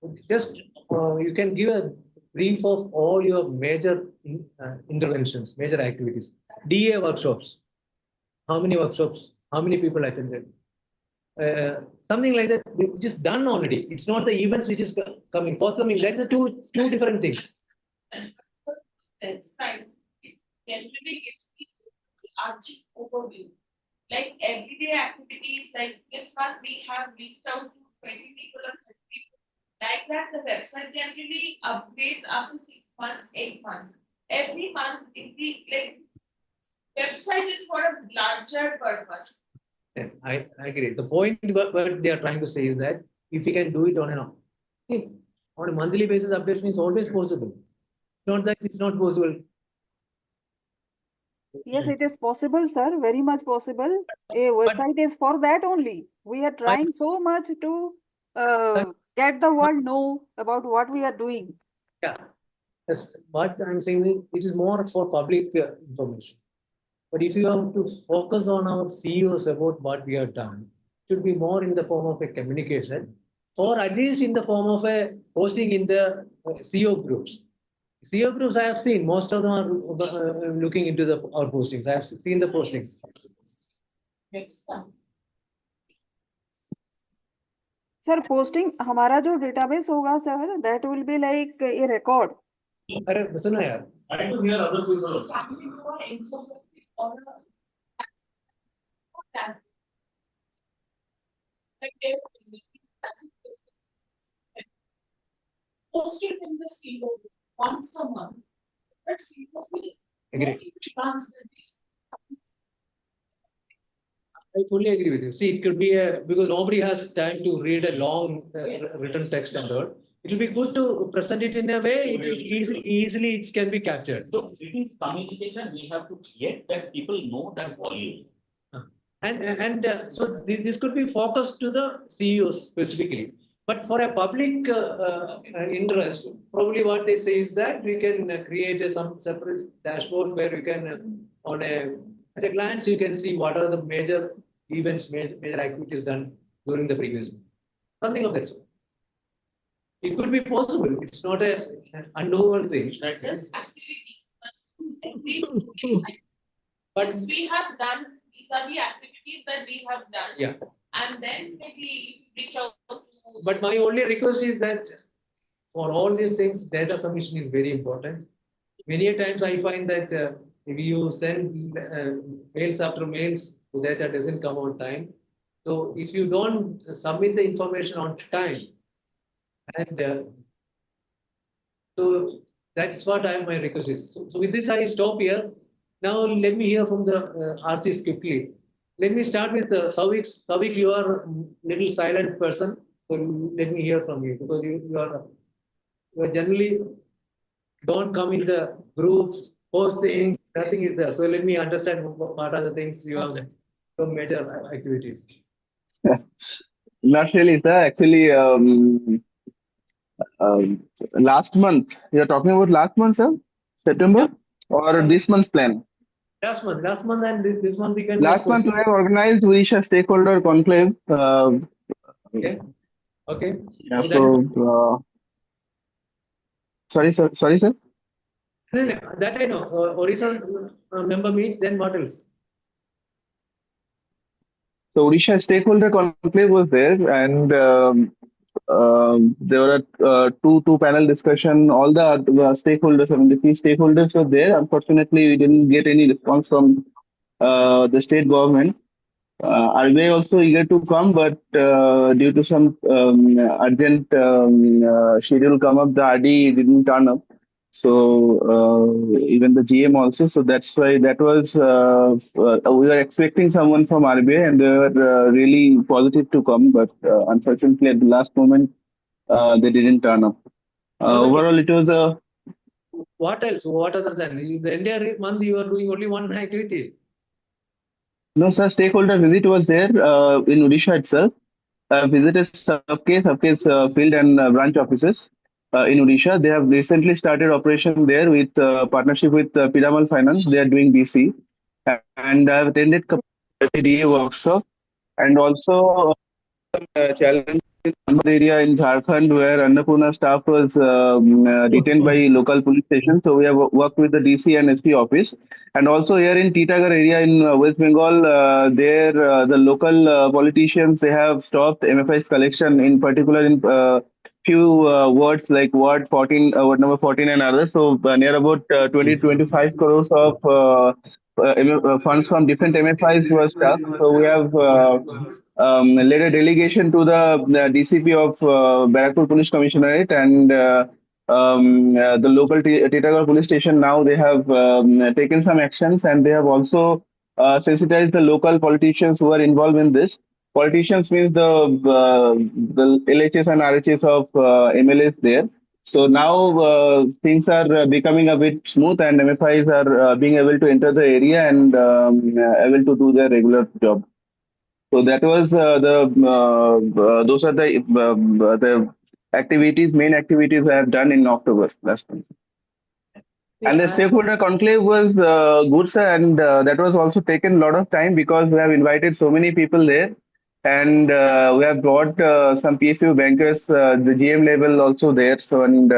it? Just you can give a brief of all your major interventions, major activities. DA workshops. How many workshops? How many people attended? Something like that, which is done already. It's not the events which is coming, forthcoming. That's the two different things. Website generally gives the arching overview. Like everyday activities, like this month we have reached out to 20 people or 30 people. Like that, the website generally upgrades after 6 months, 8 months. Every month, if we like, website is for a larger purpose. Yeah, I agree. The point what they are trying to say is that if you can do it on a monthly basis, updation is always possible. Not that it's not possible. Yes, it is possible, sir. Very much possible. A website is for that only. We are trying so much to get the world know about what we are doing. Yeah. Yes. What I'm saying is it is more for public information. But if you have to focus on our CEOs about what we have done, it should be more in the form of a communication, or at least in the form of a posting in the CEO groups. CEO groups I have seen, most of them are looking into our postings. I have seen the postings. Next time. Sir, posting हमारा जो database होगा sir, that will be like a record. अरे सुनो यार. I to hear other people also. Posted in the CEO once a month. But seriously, Agree. translate this. I fully agree with you. See, it could be because nobody has time to read a long written text and all. It will be good to present it in a way easily it can be captured. So this is communication. We have to create that people know that volume. So this could be focused to the CEOs specifically. But for a public interest, probably what they say is that we can create some separate dashboard where you can, at a glance, you can see what are the major events, major activities done during the previous month. Something of that sort. It could be possible. It's not an unknown thing. Just activities. But Yes, we have done, these are the activities that we have done. yeah. And then maybe reach out to. But my only request is that for all these things, data submission is very important. Many a times I find that if you send mails after mails, the data doesn't come on time. So if you don't submit the information on time, and so that's what my request is. So with this, I stop here. Now let me hear from the RCs quickly. Let me start with Savik. Savik, you are a little silent person. So let me hear from you because you are generally don't come in the groups, post things, nothing is there. So let me understand what are the things you have some major activities. Not really, sir. Actually, last month, you're talking about last month, sir? September? Or this month's plan? Last month and this month we can. Last month, we have organized Odisha Stakeholder Conclave. Okay. Okay. Yeah, so, sorry, sir. Sorry, sir. No, that I know. Orissa member meet, then what else? So Odisha Stakeholder Conclave was there, and there were two panel discussion. All the stakeholders, I mean, the key stakeholders were there. Unfortunately, we didn't get any response from the state government. RBI also eager to come, but due to some urgent schedule come up, the RD didn't turn up. So even the GM also. So that's why that was we were expecting someone from RBI, and they were really positive to come, but unfortunately at the last moment they didn't turn up. Overall, it was a. What else? What other than the entire month you are doing only one activity? No, sir. Stakeholder visit was there in Odisha itself. Visited Sub-Case field and branch offices in Odisha. They have recently started operation there with partnership with Piramal Finance. They are doing BC, and I have attended DA workshop, and also challenge in Dhanbad area in Jharkhand where Annapurna staff was detained by local police station. So we have worked with the DC and SP office. And also here in Titagar area in West Bengal, there the local politicians, they have stopped MFI's collection, in particular in few wards like Ward 14, Ward number 14 and others. So near about 20-25 crores of funds from different MFIs were stuck. So we have led a delegation to the DCP of Barrackpur Police Commissionerate and the local Titagarh police station. Now they have taken some actions, and they have also sensitized the local politicians who are involved in this. Politicians means the LHS and RHS of MLAs there. So now things are becoming a bit smooth, and MFIs are being able to enter the area and able to do their regular job. So that was those are the activities, main activities I have done in October last month. And the stakeholder conclave was good, sir, and that was also taken a lot of time because we have invited so many people there, and we have brought some PSU bankers, the GM level also there. So and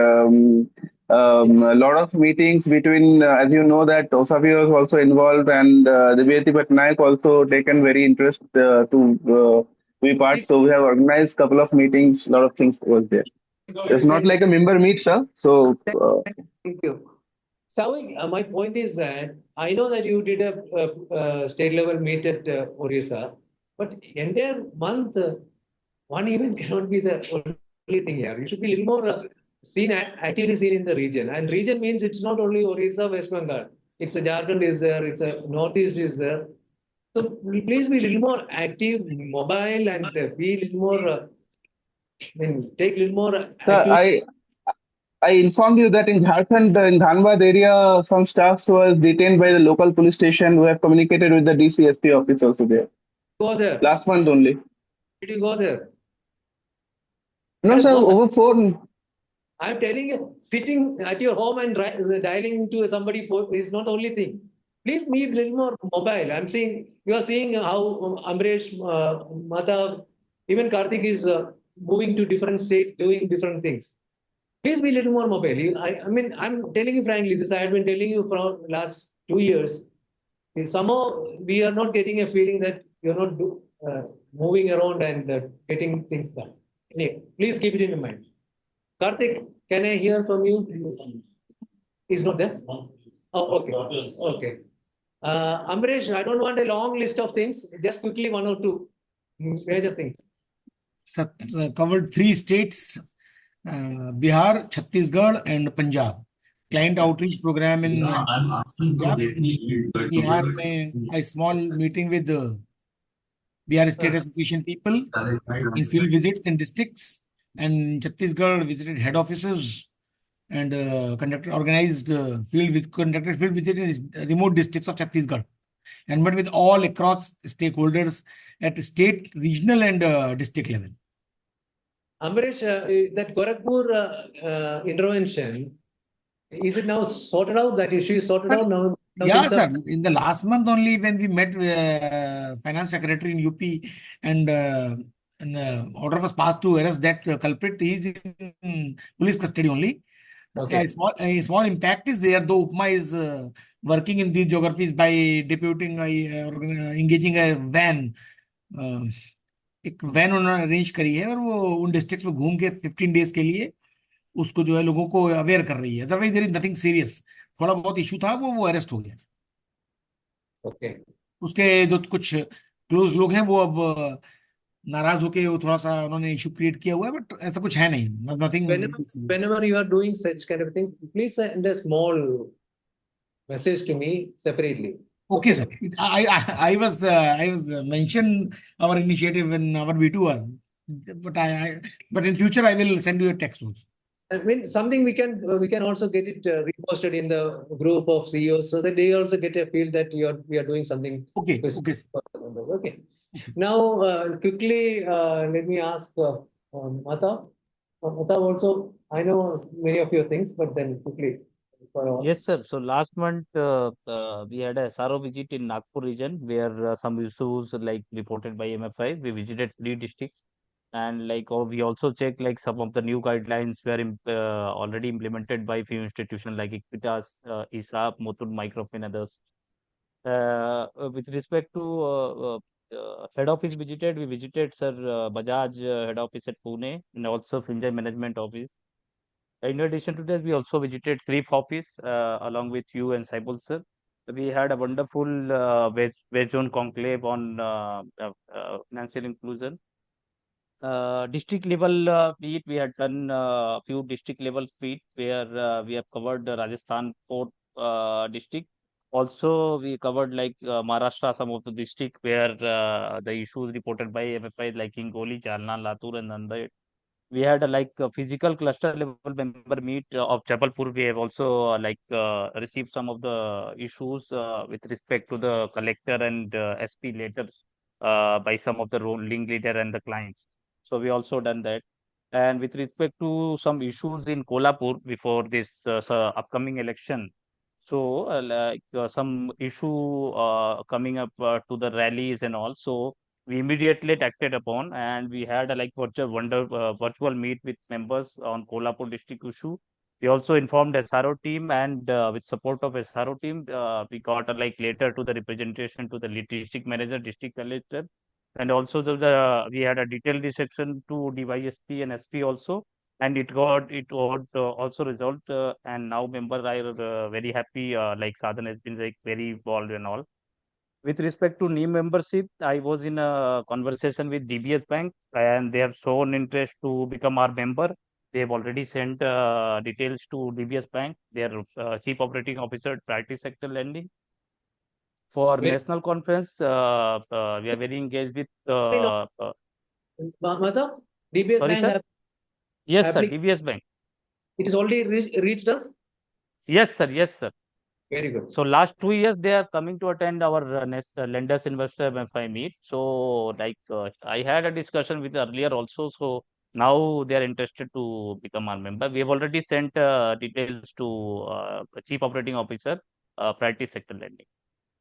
a lot of meetings between, as you know, that Osafi was also involved, and the Vyati Patnaik also taken very interest to be part. So we have organized couple of meetings, a lot of things was there. It's not like a member meet, sir. So. Thank you. So my point is that I know that you did a state level meet at Orissa, but entire month one event cannot be the only thing here. You should be a little more actively seen in the region. And region means it's not only Orissa, West Bengal. It's a Jharkhand is there. It's a Northeast is there. So please be a little more active, mobile, and be a little more. Take a little more. Sir, I informed you that in Jharkhand, in Dhanbad area, some staff was detained by the local police station. We have communicated with the DCSP office also there. Go there. Last month only. Did you go there? No, sir, over phone. I'm telling you, sitting at your home and dialing to somebody is not the only thing. Please be a little more mobile. I'm seeing, you are seeing how Amresh, Madhav, even Karthik is moving to different states, doing different things. Please be a little more mobile. I mean, I'm telling you frankly, this I have been telling you for last 2 years. Somehow we are not getting a feeling that you're not moving around and getting things done. Anyway, please keep it in mind. Karthik, can I hear from you? He's not there? Oh, okay. Okay. Amresh, I don't want a long list of things. Just quickly one or two major things. Covered 3 states, Bihar, Chhattisgarh, and Punjab. Client outreach program in Punjab. Bihar में a small meeting with the Bihar State Association people in field visits in districts, and Chhattisgarh visited head offices and conducted field visit in remote districts of Chhattisgarh, and met with all across stakeholders at state, regional, and district level. Amresh, that Gorakhpur intervention, is it now sorted out? That issue is sorted out now? Yeah, sir. In the last month only, when we met finance secretary in UP, and order was passed to arrest that culprit, he is in police custody only. Okay. A small impact is there, though Upma is working in these geographies by deputing, engaging a van. एक van उन्होंने arrange करी है और वो उन districts में घूम के 15 डेज के लिए उसको जो है लोगों को अवेयर कर रही है. Otherwise there is nothing serious. थोड़ा बहुत इशू था, वो अरेस्ट हो गया. ओके. उसके जो कुछ क्लोज लोग हैं वो अब नाराज होके वो थोड़ा सा उन्होंने इशू क्रिएट किया हुआ है, बट ऐसा कुछ है नहीं. Nothing. Whenever you are doing such kind of thing, please send a small message to me separately. Okay, sir. I was mentioned our initiative in our B2R, but in future I will send you a text also. I mean, something we can also get it reposted in the group of CEOs so that they also get a feel that we are doing something. Okay. Okay. Okay. Now, quickly, let me ask Mata. Mata also, I know many of your things, but then quickly. Yes, sir. So last month we had a SRO visit in Nagpur region where some issues like reported by MFI. We visited 3 districts, and we also checked like some of the new guidelines were already implemented by few institutions like Equitas, ISAP, Muthoot Microfinance, and others. With respect to head office visited, we visited Sir Bajaj head office at Pune and also Finjay Management Office. In addition to that, we also visited CRIF office along with you and Saibul sir. We had a wonderful veg zone conclave on financial inclusion. District level feat, we had done a few district level feat where we have covered the Rajasthan port district. Also, we covered Maharashtra, some of the district where the issues reported by MFI like Hingoli, Jalna, Latur, and Nanded. We had a physical cluster level member meet of Jabalpur. We have also received some of the issues with respect to the collector and SP letters by some of the link leader and the clients. So we also done that. And with respect to some issues in Kolhapur before this upcoming election, so some issue coming up to the rallies and all. So we immediately acted upon, and we had a virtual meet with members on Kolhapur district issue. We also informed SRO team, and with support of SRO team, we got a letter to the representation to the lead district manager, district collector, and also we had a detailed reception to DYSP and SP also, and it got also resolved, and now members are very happy. Sa-Dhan has been very involved and all. With respect to new membership, I was in a conversation with DBS Bank, and they have shown interest to become our member. They have already sent details to DBS Bank, their Chief Operating Officer, Priority Sector Lending. For national conference, we are very engaged with. Mata, DBS Sorry, Bank. sir? Yes, sir. DBS Bank. It is already reached us? Yes, sir. Yes, sir. Very good. So last 2 years they are coming to attend our lenders investor MFI meet. So I had a discussion with earlier also. So now they are interested to become our member. We have already sent details to Chief Operating Officer, Priority Sector Lending.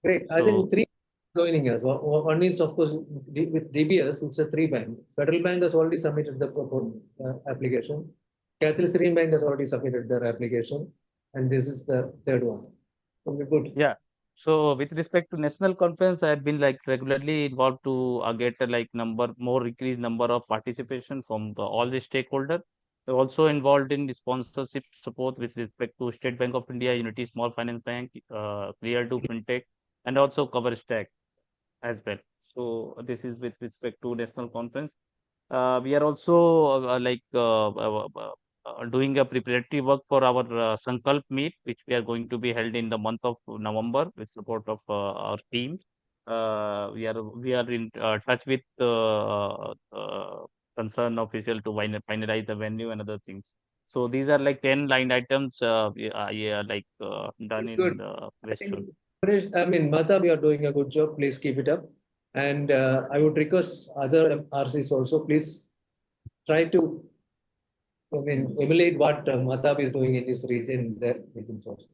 Great. So, I think joining us. One is, of course, with DBS, it's a three bank. Federal Bank has already submitted the proposed application. Catholic Syrian Bank has already submitted their application. And this is the third one. So we're good. Yeah. So with respect to national conference, I have been like regularly involved to get like more increased number of participation from all the stakeholders. We're also involved in the sponsorship support with respect to State Bank of India, Unity Small Finance Bank, Clear to FinTech, and also Cover Stack as well. So this is with respect to national conference. We are also doing a preparatory work for our Sankalp meet, which we are going to be held in the month of November with support of our team. We are in touch with concerned official to finalize the venue and other things. So these are like 10 line items done in Good. the I think, Western. I mean, Mata, you are doing a good job. Please keep it up. And I would request other RCs also, please try to, I mean, emulate what Matab is doing in his region, their meetings also.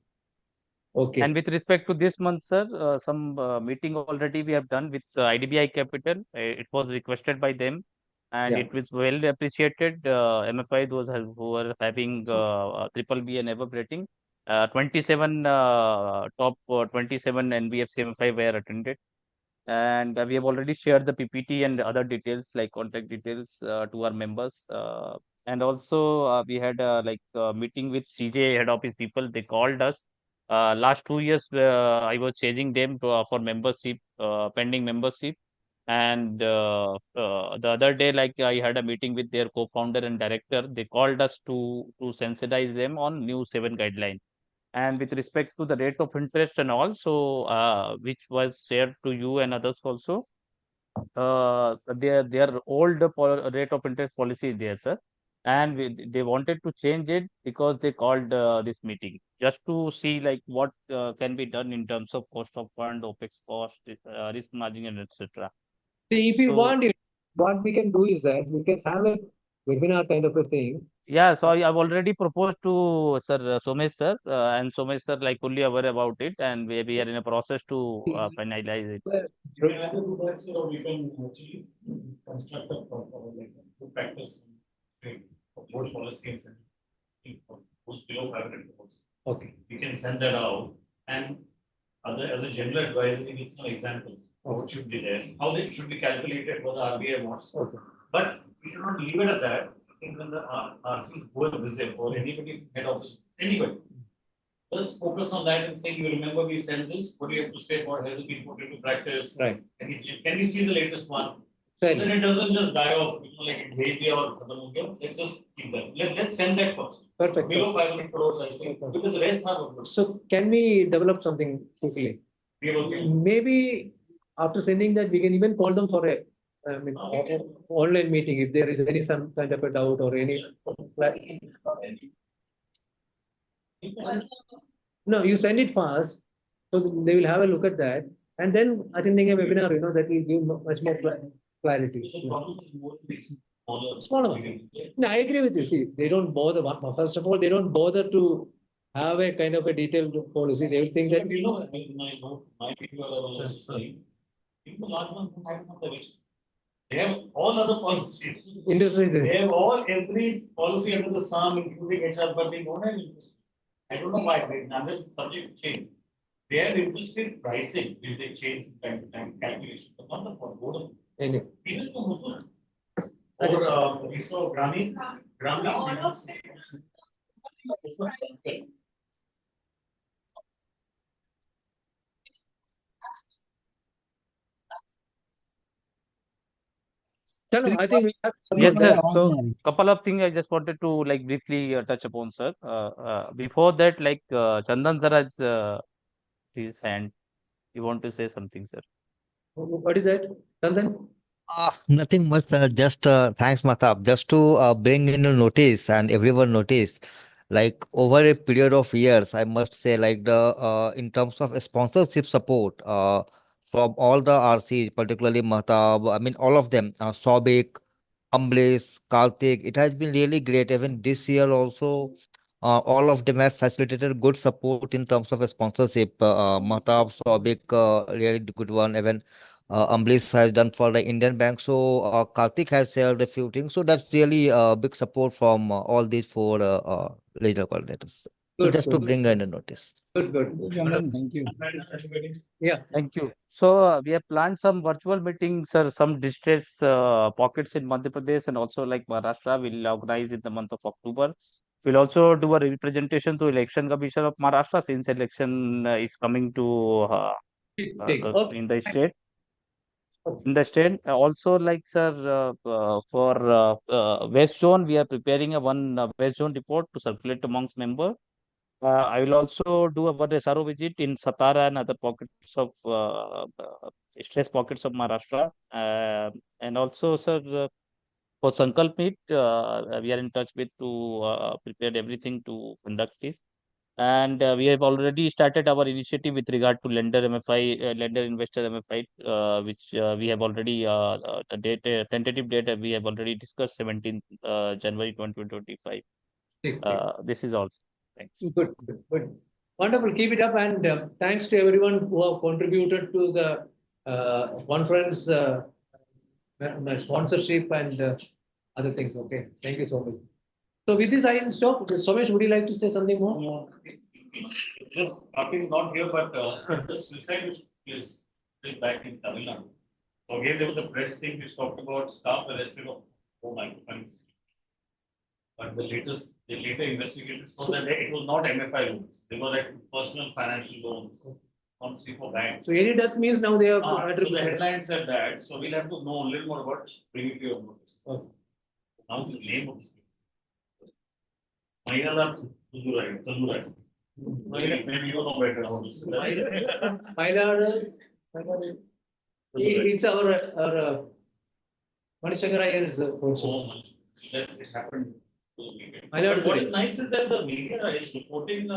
Okay. And with respect to this month, sir, some meeting already we have done with IDBI Capital. It was requested by them, and Yeah. it was well appreciated. MFI, those who are having triple B and above rating, 27 top 27 NBFC MFI were attended, and we have already shared the PPT and other details like contact details to our members. And also we had meeting with CJ head office people. They called us last 2 years. I was chasing them for membership, pending membership. And the other day, like I had a meeting with their co-founder and director. They called us to sensitize them on new 7 guideline. And with respect to the rate of interest and also, which was shared to you and others also, their old rate of interest policy is there, sir. And they wanted to change it because they called this meeting just to see like what can be done in terms of cost of fund, OPEX cost, risk margin, and etc. See, if you So want it, what we can do is that we can have a webinar kind of a thing. yeah, so I've already proposed to Sir Somesh sir, and Somesh sir like fully aware about it, and we are in a process to finalize it. You can either do that, or we can actually construct a like good practice for board policy and who's below 500 crores. Okay. We can send that out and as a general advisory with some examples of what should be there, how they should be calculated for the RBI wants. Okay. But we should not leave it at that. I think when the RC go and visit or anybody from head office, anybody, just focus on that and say, you remember we sent this, what do you have to say about has it been put into practice? Right. Can we see the latest one? Right. So then it doesn't just die off, like in Haiti or let's just keep that. Let's send that first. Perfect. Below 500 crores, I think, because the rest are good. So can we develop something quickly? Maybe after sending that, we can even call them for a online meeting if there is any some kind of a doubt or any. No, you send it fast, so they will have a look at that, and then attending a webinar, that will give much more clarity. Smaller one. No, I agree with you. See, they don't bother. First of all, they don't bother to have a kind of a detailed policy. They will think that my people are also saying, people large ones have not the wish. They have all other policies. Industry. They have every policy under the sun, including HR, but they don't have interest. I don't know why. Unless it's subject to change. They have interest in pricing, if they change from time to time calculation, but not the board. Anyway. Even to Muslim. Or we saw Grameen. I think we have yes, sir. So couple of things I just wanted to like briefly touch upon, sir. Before that, like Chandan sir has his hand. You want to say something, sir? What is that, Chandan? Nothing much, sir. Just thanks, Matab. Just to bring in a notice and everyone notice, like over a period of years, I must say, like the in terms of sponsorship support from all the RCs, particularly Matab, I mean all of them, Sobik, Amblish, Karthik, it has been really great. Even this year also, all of them have facilitated good support in terms of a sponsorship. Mahtab, Sobik, really good one. Even Ambrish has done for the Indian Bank. So Karthik has shared a few things. So that's really big support from all these four regional coordinators. So Good, just to good, bring in a notice. good, good. Chandan, thank you. Yeah. Thank you. So we have planned some virtual meetings or some distress pockets in Madhya Pradesh and also like Maharashtra. We'll organize in the month of October. We'll also do a representation to Election Commission of Maharashtra since election is coming to Okay. in the state. In the state, also like sir, for West Zone, we are preparing a one West Zone report to circulate amongst members. I will also do a SRO visit in Satara and other pockets of stress pockets of Maharashtra. And also, sir, for Sankalp Meet, we are in touch with to prepare everything to conduct this. And we have already started our initiative with regard to lender MFI, lender investor MFI, which we have already the date, tentative date we have already discussed 17th January 2025. This is also. Thanks. Good, good, good. Wonderful. Keep it up, and thanks to everyone who have contributed to the conference sponsorship and other things. Okay, thank you so much. So with this, I will stop. Somesh, would you like to say something more? Just talking not here, but the suicide is back in Tamil Nadu. So again, there was a press thing which talked about staff arrested of 4 microfinance. But the later investigations showed that it was not MFI loans. They were like personal financial loans from 3-4 banks. So any death means now they are. So the headline said that. So we'll have to know a little more about it. Bring it to your notice. Okay. Now the name of this people. Tandurai. Maybe you know better how to say that. It's our Manishakara is So that it happened. But what is nice is that the media is reporting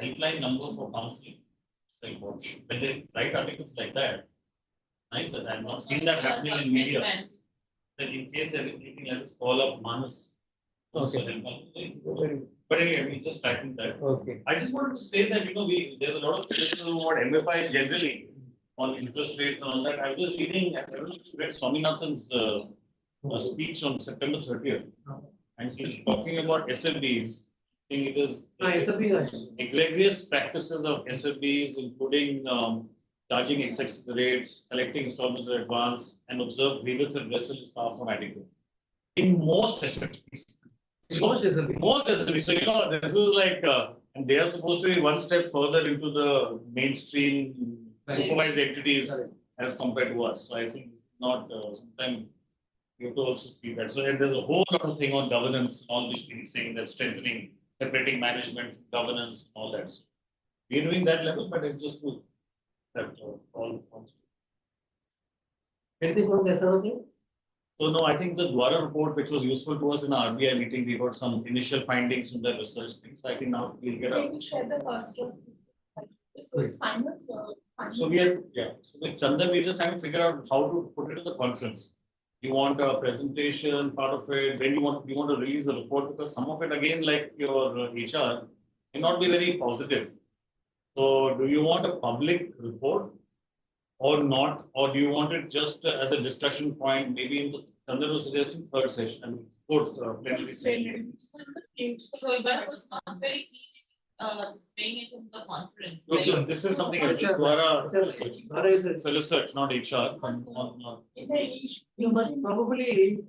helpline number for counseling. Like what, when they write articles like that, nice that I've not seen that happening in media. That in case anything else, call up Manas. Okay. But anyway, we just tracking that. Okay. I just wanted to say that there's a lot of criticism about MFI generally on interest rates and all that. I was just reading Swaminathan's speech on September 30th, and he's talking about SFBs. I think it is egregious practices of SFBs, including charging excess rates, collecting installments in advance, and observe grievance and redressal staff on adequate. In most SFBs. Most SFBs. So, this is like, and they are supposed to be one step further into the mainstream supervised entities as compared to us. So, I think it's not, sometimes you have to also see that. So, there's a whole lot of thing on governance, all these things saying that strengthening, separating management, governance, all that. So, we're doing that level, but it's just to that all. Anything from the SRO? So no, I think the Dwara report, which was useful to us in our RBI meeting, we got some initial findings from the research things. So I think now we'll get Can you share the cost of so it's finance? So we are, yeah. So with Chandan, we're just trying to figure out how to put it in the conference. You want a presentation, part of it, then you want to release a report, because some of it again, like your HR, may not be very positive. So do you want a public report or not? Or do you want it just as a discussion point, maybe in the Chandan was suggesting third session and fourth plenary session? So Ivan was not very keen displaying it in the conference. No, this is something else. Dwara research. It's a research, not HR. But probably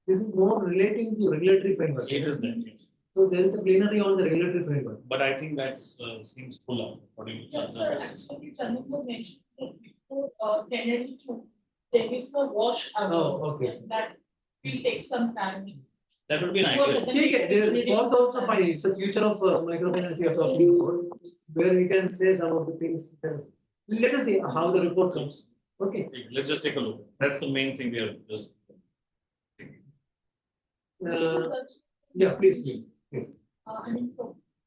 this is more relating to regulatory framework. It is that. Yes. So there is a plenary on the regulatory framework. But I think that seems full up. Yes, sir. Actually, Chandan was mentioning that before plenary too, there is a wash out. Okay. That will take some time. That would be an idea. Also fine. It's the future of microfinance you have talked about, where we can say some of the things. Let us see how the report comes. Okay. Let's just take a look. That's the main thing we are just. Yeah, please. I mean,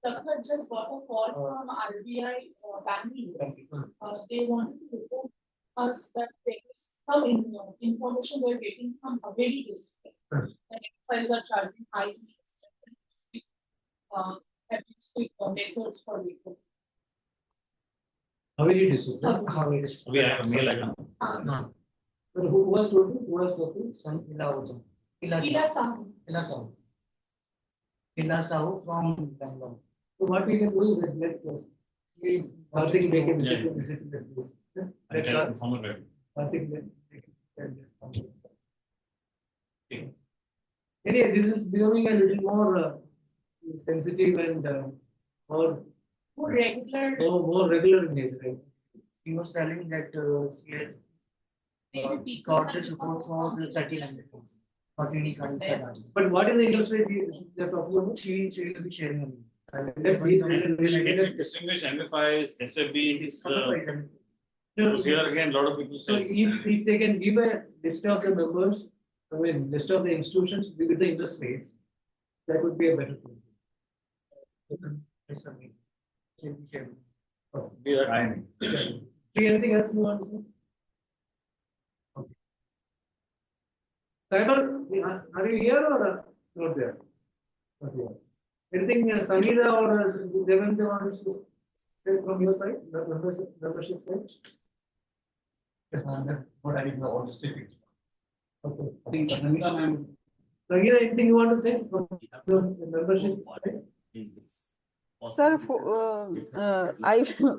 Takhar just got a call from RBI Bangalore. They wanted to report us that there is some information they're getting from a very district. That files are charging high interest. Statistics or methods for people. How will you discuss? We have a mail item. But who was talking? Who was talking? Ila Sahu. From Bangalore. So what we can do is that let us. Karthik make a visit to that place. I tell someone right. Karthik make it. Anyway, this is becoming a little more sensitive and more Regular. more regular in nature. Right? He was telling that she has Maybe got the support for the 30 for any kind of. But what is the interest rate they're talking about? She will be sharing with me. Let's see. Distinguished MFIs, SFBs, because here again, a lot of people So say. if they can give a list of the members, I mean, list of the institutions with the interest rates, that would be a better thing. Yes, sir. She will be sharing. Be that time. Anything else you want to say? Okay. Cyber, are you here or not there? Not here. Anything Sangeeta or Devendra want to say from your side, the membership side? Yes, ma'am. What I did the holistic. Okay. I think Sangeeta ma'am. Sangeeta, anything you want to say from the membership side? Sir,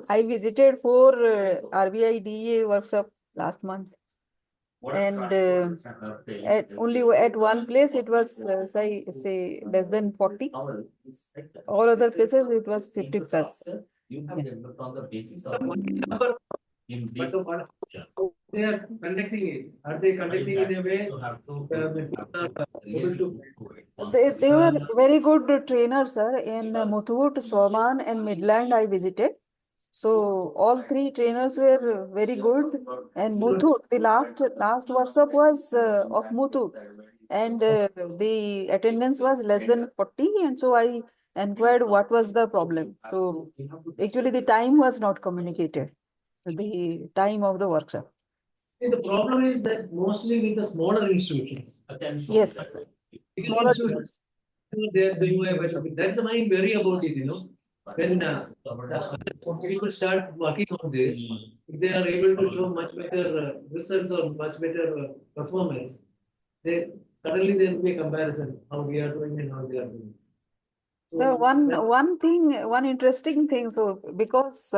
I visited 4 RBI DA workshop last month. And only at one place it was say less than 40. All other places it was 50 plus. They are conducting it. Are they conducting in a way able to? They were very good trainers, sir. In Muthoot, Swaman, and Midland, I visited. So all 3 trainers were very good. And Muthoot, the last workshop was of Muthoot, and the attendance was less than 40. And so I inquired what was the problem. So actually, the time was not communicated. The time of the workshop. See, the problem is that mostly with the smaller institutions. Yes. Smaller Institutions, they are doing a better. That's why I worry about it. When people start working on this, if they are able to show much better results or much better performance, they suddenly there will be a comparison how we are doing and how they are doing. So one interesting thing. So because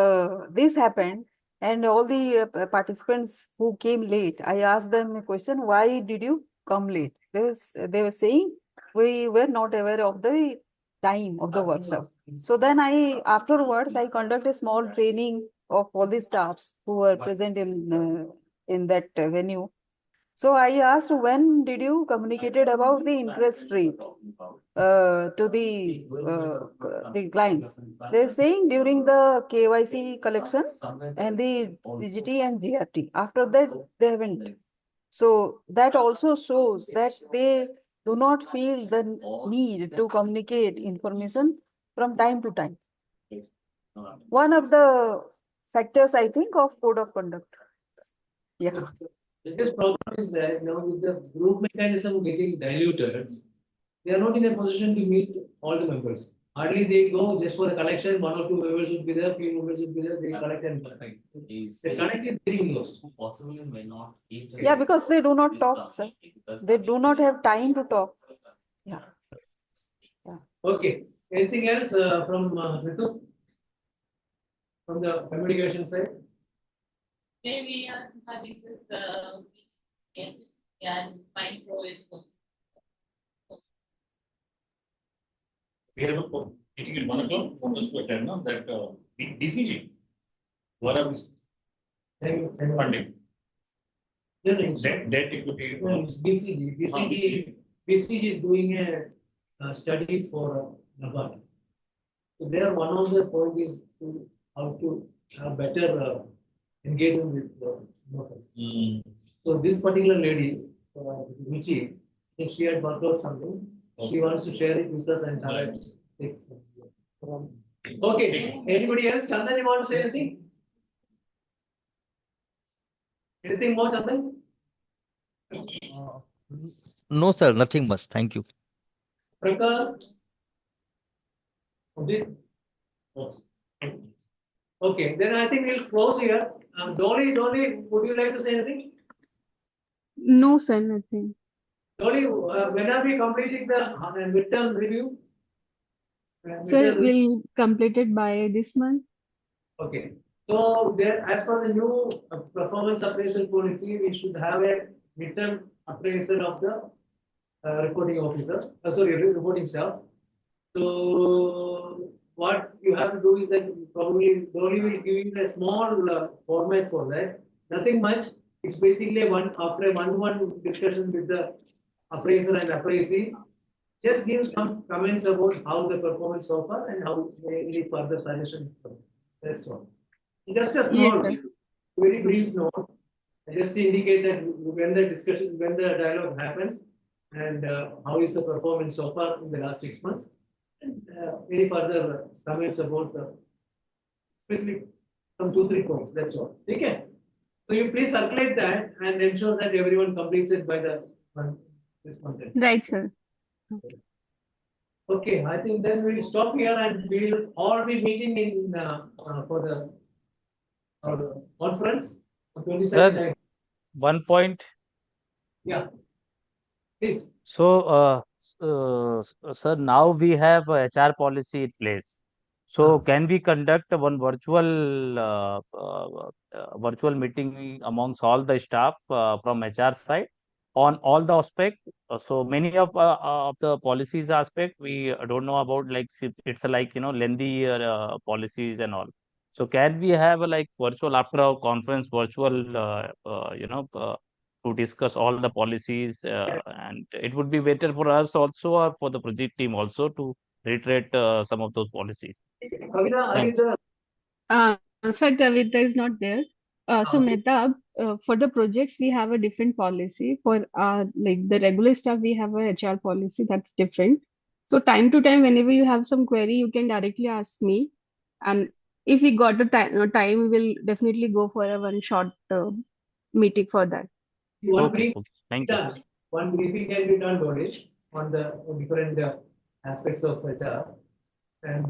this happened, and all the participants who came late, I asked them a question: why did you come late? They were saying we were not aware of the time of the workshop. So then afterwards I conduct a small training of all the staffs who were present in that venue. So I asked, when did you communicated about the interest rate to the clients? They're saying during the KYC collection and the GGT and GRT. After that, they haven't. So that also shows that they do not feel the need to communicate information from time to time. One of the factors, I think, of code of conduct. Yeah. This problem is that now with the group mechanism getting diluted, they are not in a position to meet all the members. Hardly they go just for the collection, 1 or 2 members will be there, few members will be there, they collect and collect. The connect is very lost. Yeah, because they do not talk, sir. They do not have time to talk. Yeah. Okay. Anything else from Ritu? From the communication side? Maybe having this and micro is good. We have a meeting at 1 o'clock, for us to attend now, that DCG. What are we? Funding. Debt equity. No, it's BCG. BCG is doing a study for Nevada. So there one of the point is how to have better engagement with workers. So this particular lady, Ruchi, if she had worked out something, she wants to share it with us and take some. Okay, anybody else? Chandan, you want to say anything? Anything more, Chandan? No, sir, nothing much. Thank you. Prakar? Complete? Okay, then I think we'll close here. Dolly, would you like to say anything? No, sir, nothing. Dolly, when are we completing the midterm review? Sir, we'll complete it by this month. Okay, so there, as per the new performance appraisal policy, we should have a midterm appraisal of the reporting officer, reporting staff. So what you have to do is that probably Dolly will give you a small format for that. Nothing much. It's basically after a one-on-one discussion with the appraiser and appraisee. Just give some comments about how the performance so far and how any further suggestions. That's all. Just a small, Yes, very brief note, just to indicate that when the dialogue happened, and how is the performance so far in the last 6 months, and any further comments about specific some 2-3 points. That's all. Okay. So you please circulate that and ensure that everyone completes it by this month. right, sir. Okay, I think then we'll stop here and we'll all be meeting in for the conference on 22nd. Sir, one point. Yeah, please. So, sir, now we have a HR policy in place. So, can we conduct one virtual meeting amongst all the staff from HR side on all the aspects? So many of the policies aspect we don't know about, like it's like lengthy policies and all. So can we have a like virtual after our conference virtual to discuss all the policies, and it would be better for us also or for the project team also to reiterate some of those policies. Kavita, are you Thanks. there? Sir, Kavita is not there. So Okay. Mehtab, for the projects, we have a different policy. For like the regular stuff, we have a HR policy that's different. So time to time, whenever you have some query, you can directly ask me. And if we got the time, we will definitely go for a one short meeting for that. One Okay, brief okay. Thank you. done. One briefing can be done, Dorish, on the different aspects of HR. And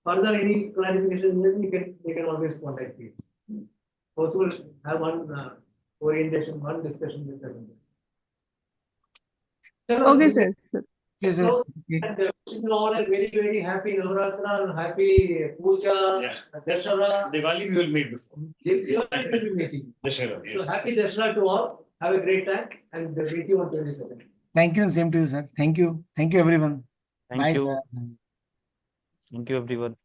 further any clarification, they can always contact me. Also, we'll have one orientation, one discussion with them. Okay, sir. Yes, sir. Close. Okay. And wishing you all a very, very happy Navaratri and happy Puja, Dashara. Diwali we will meet before. Diwali will be meeting. Dashara, yes. So happy Dashara to all. Have a great time and meet you on 22nd. Thank you, and same to you, sir. Thank you. Thank you, everyone. Thank Bye, you. sir. Thank you, everyone.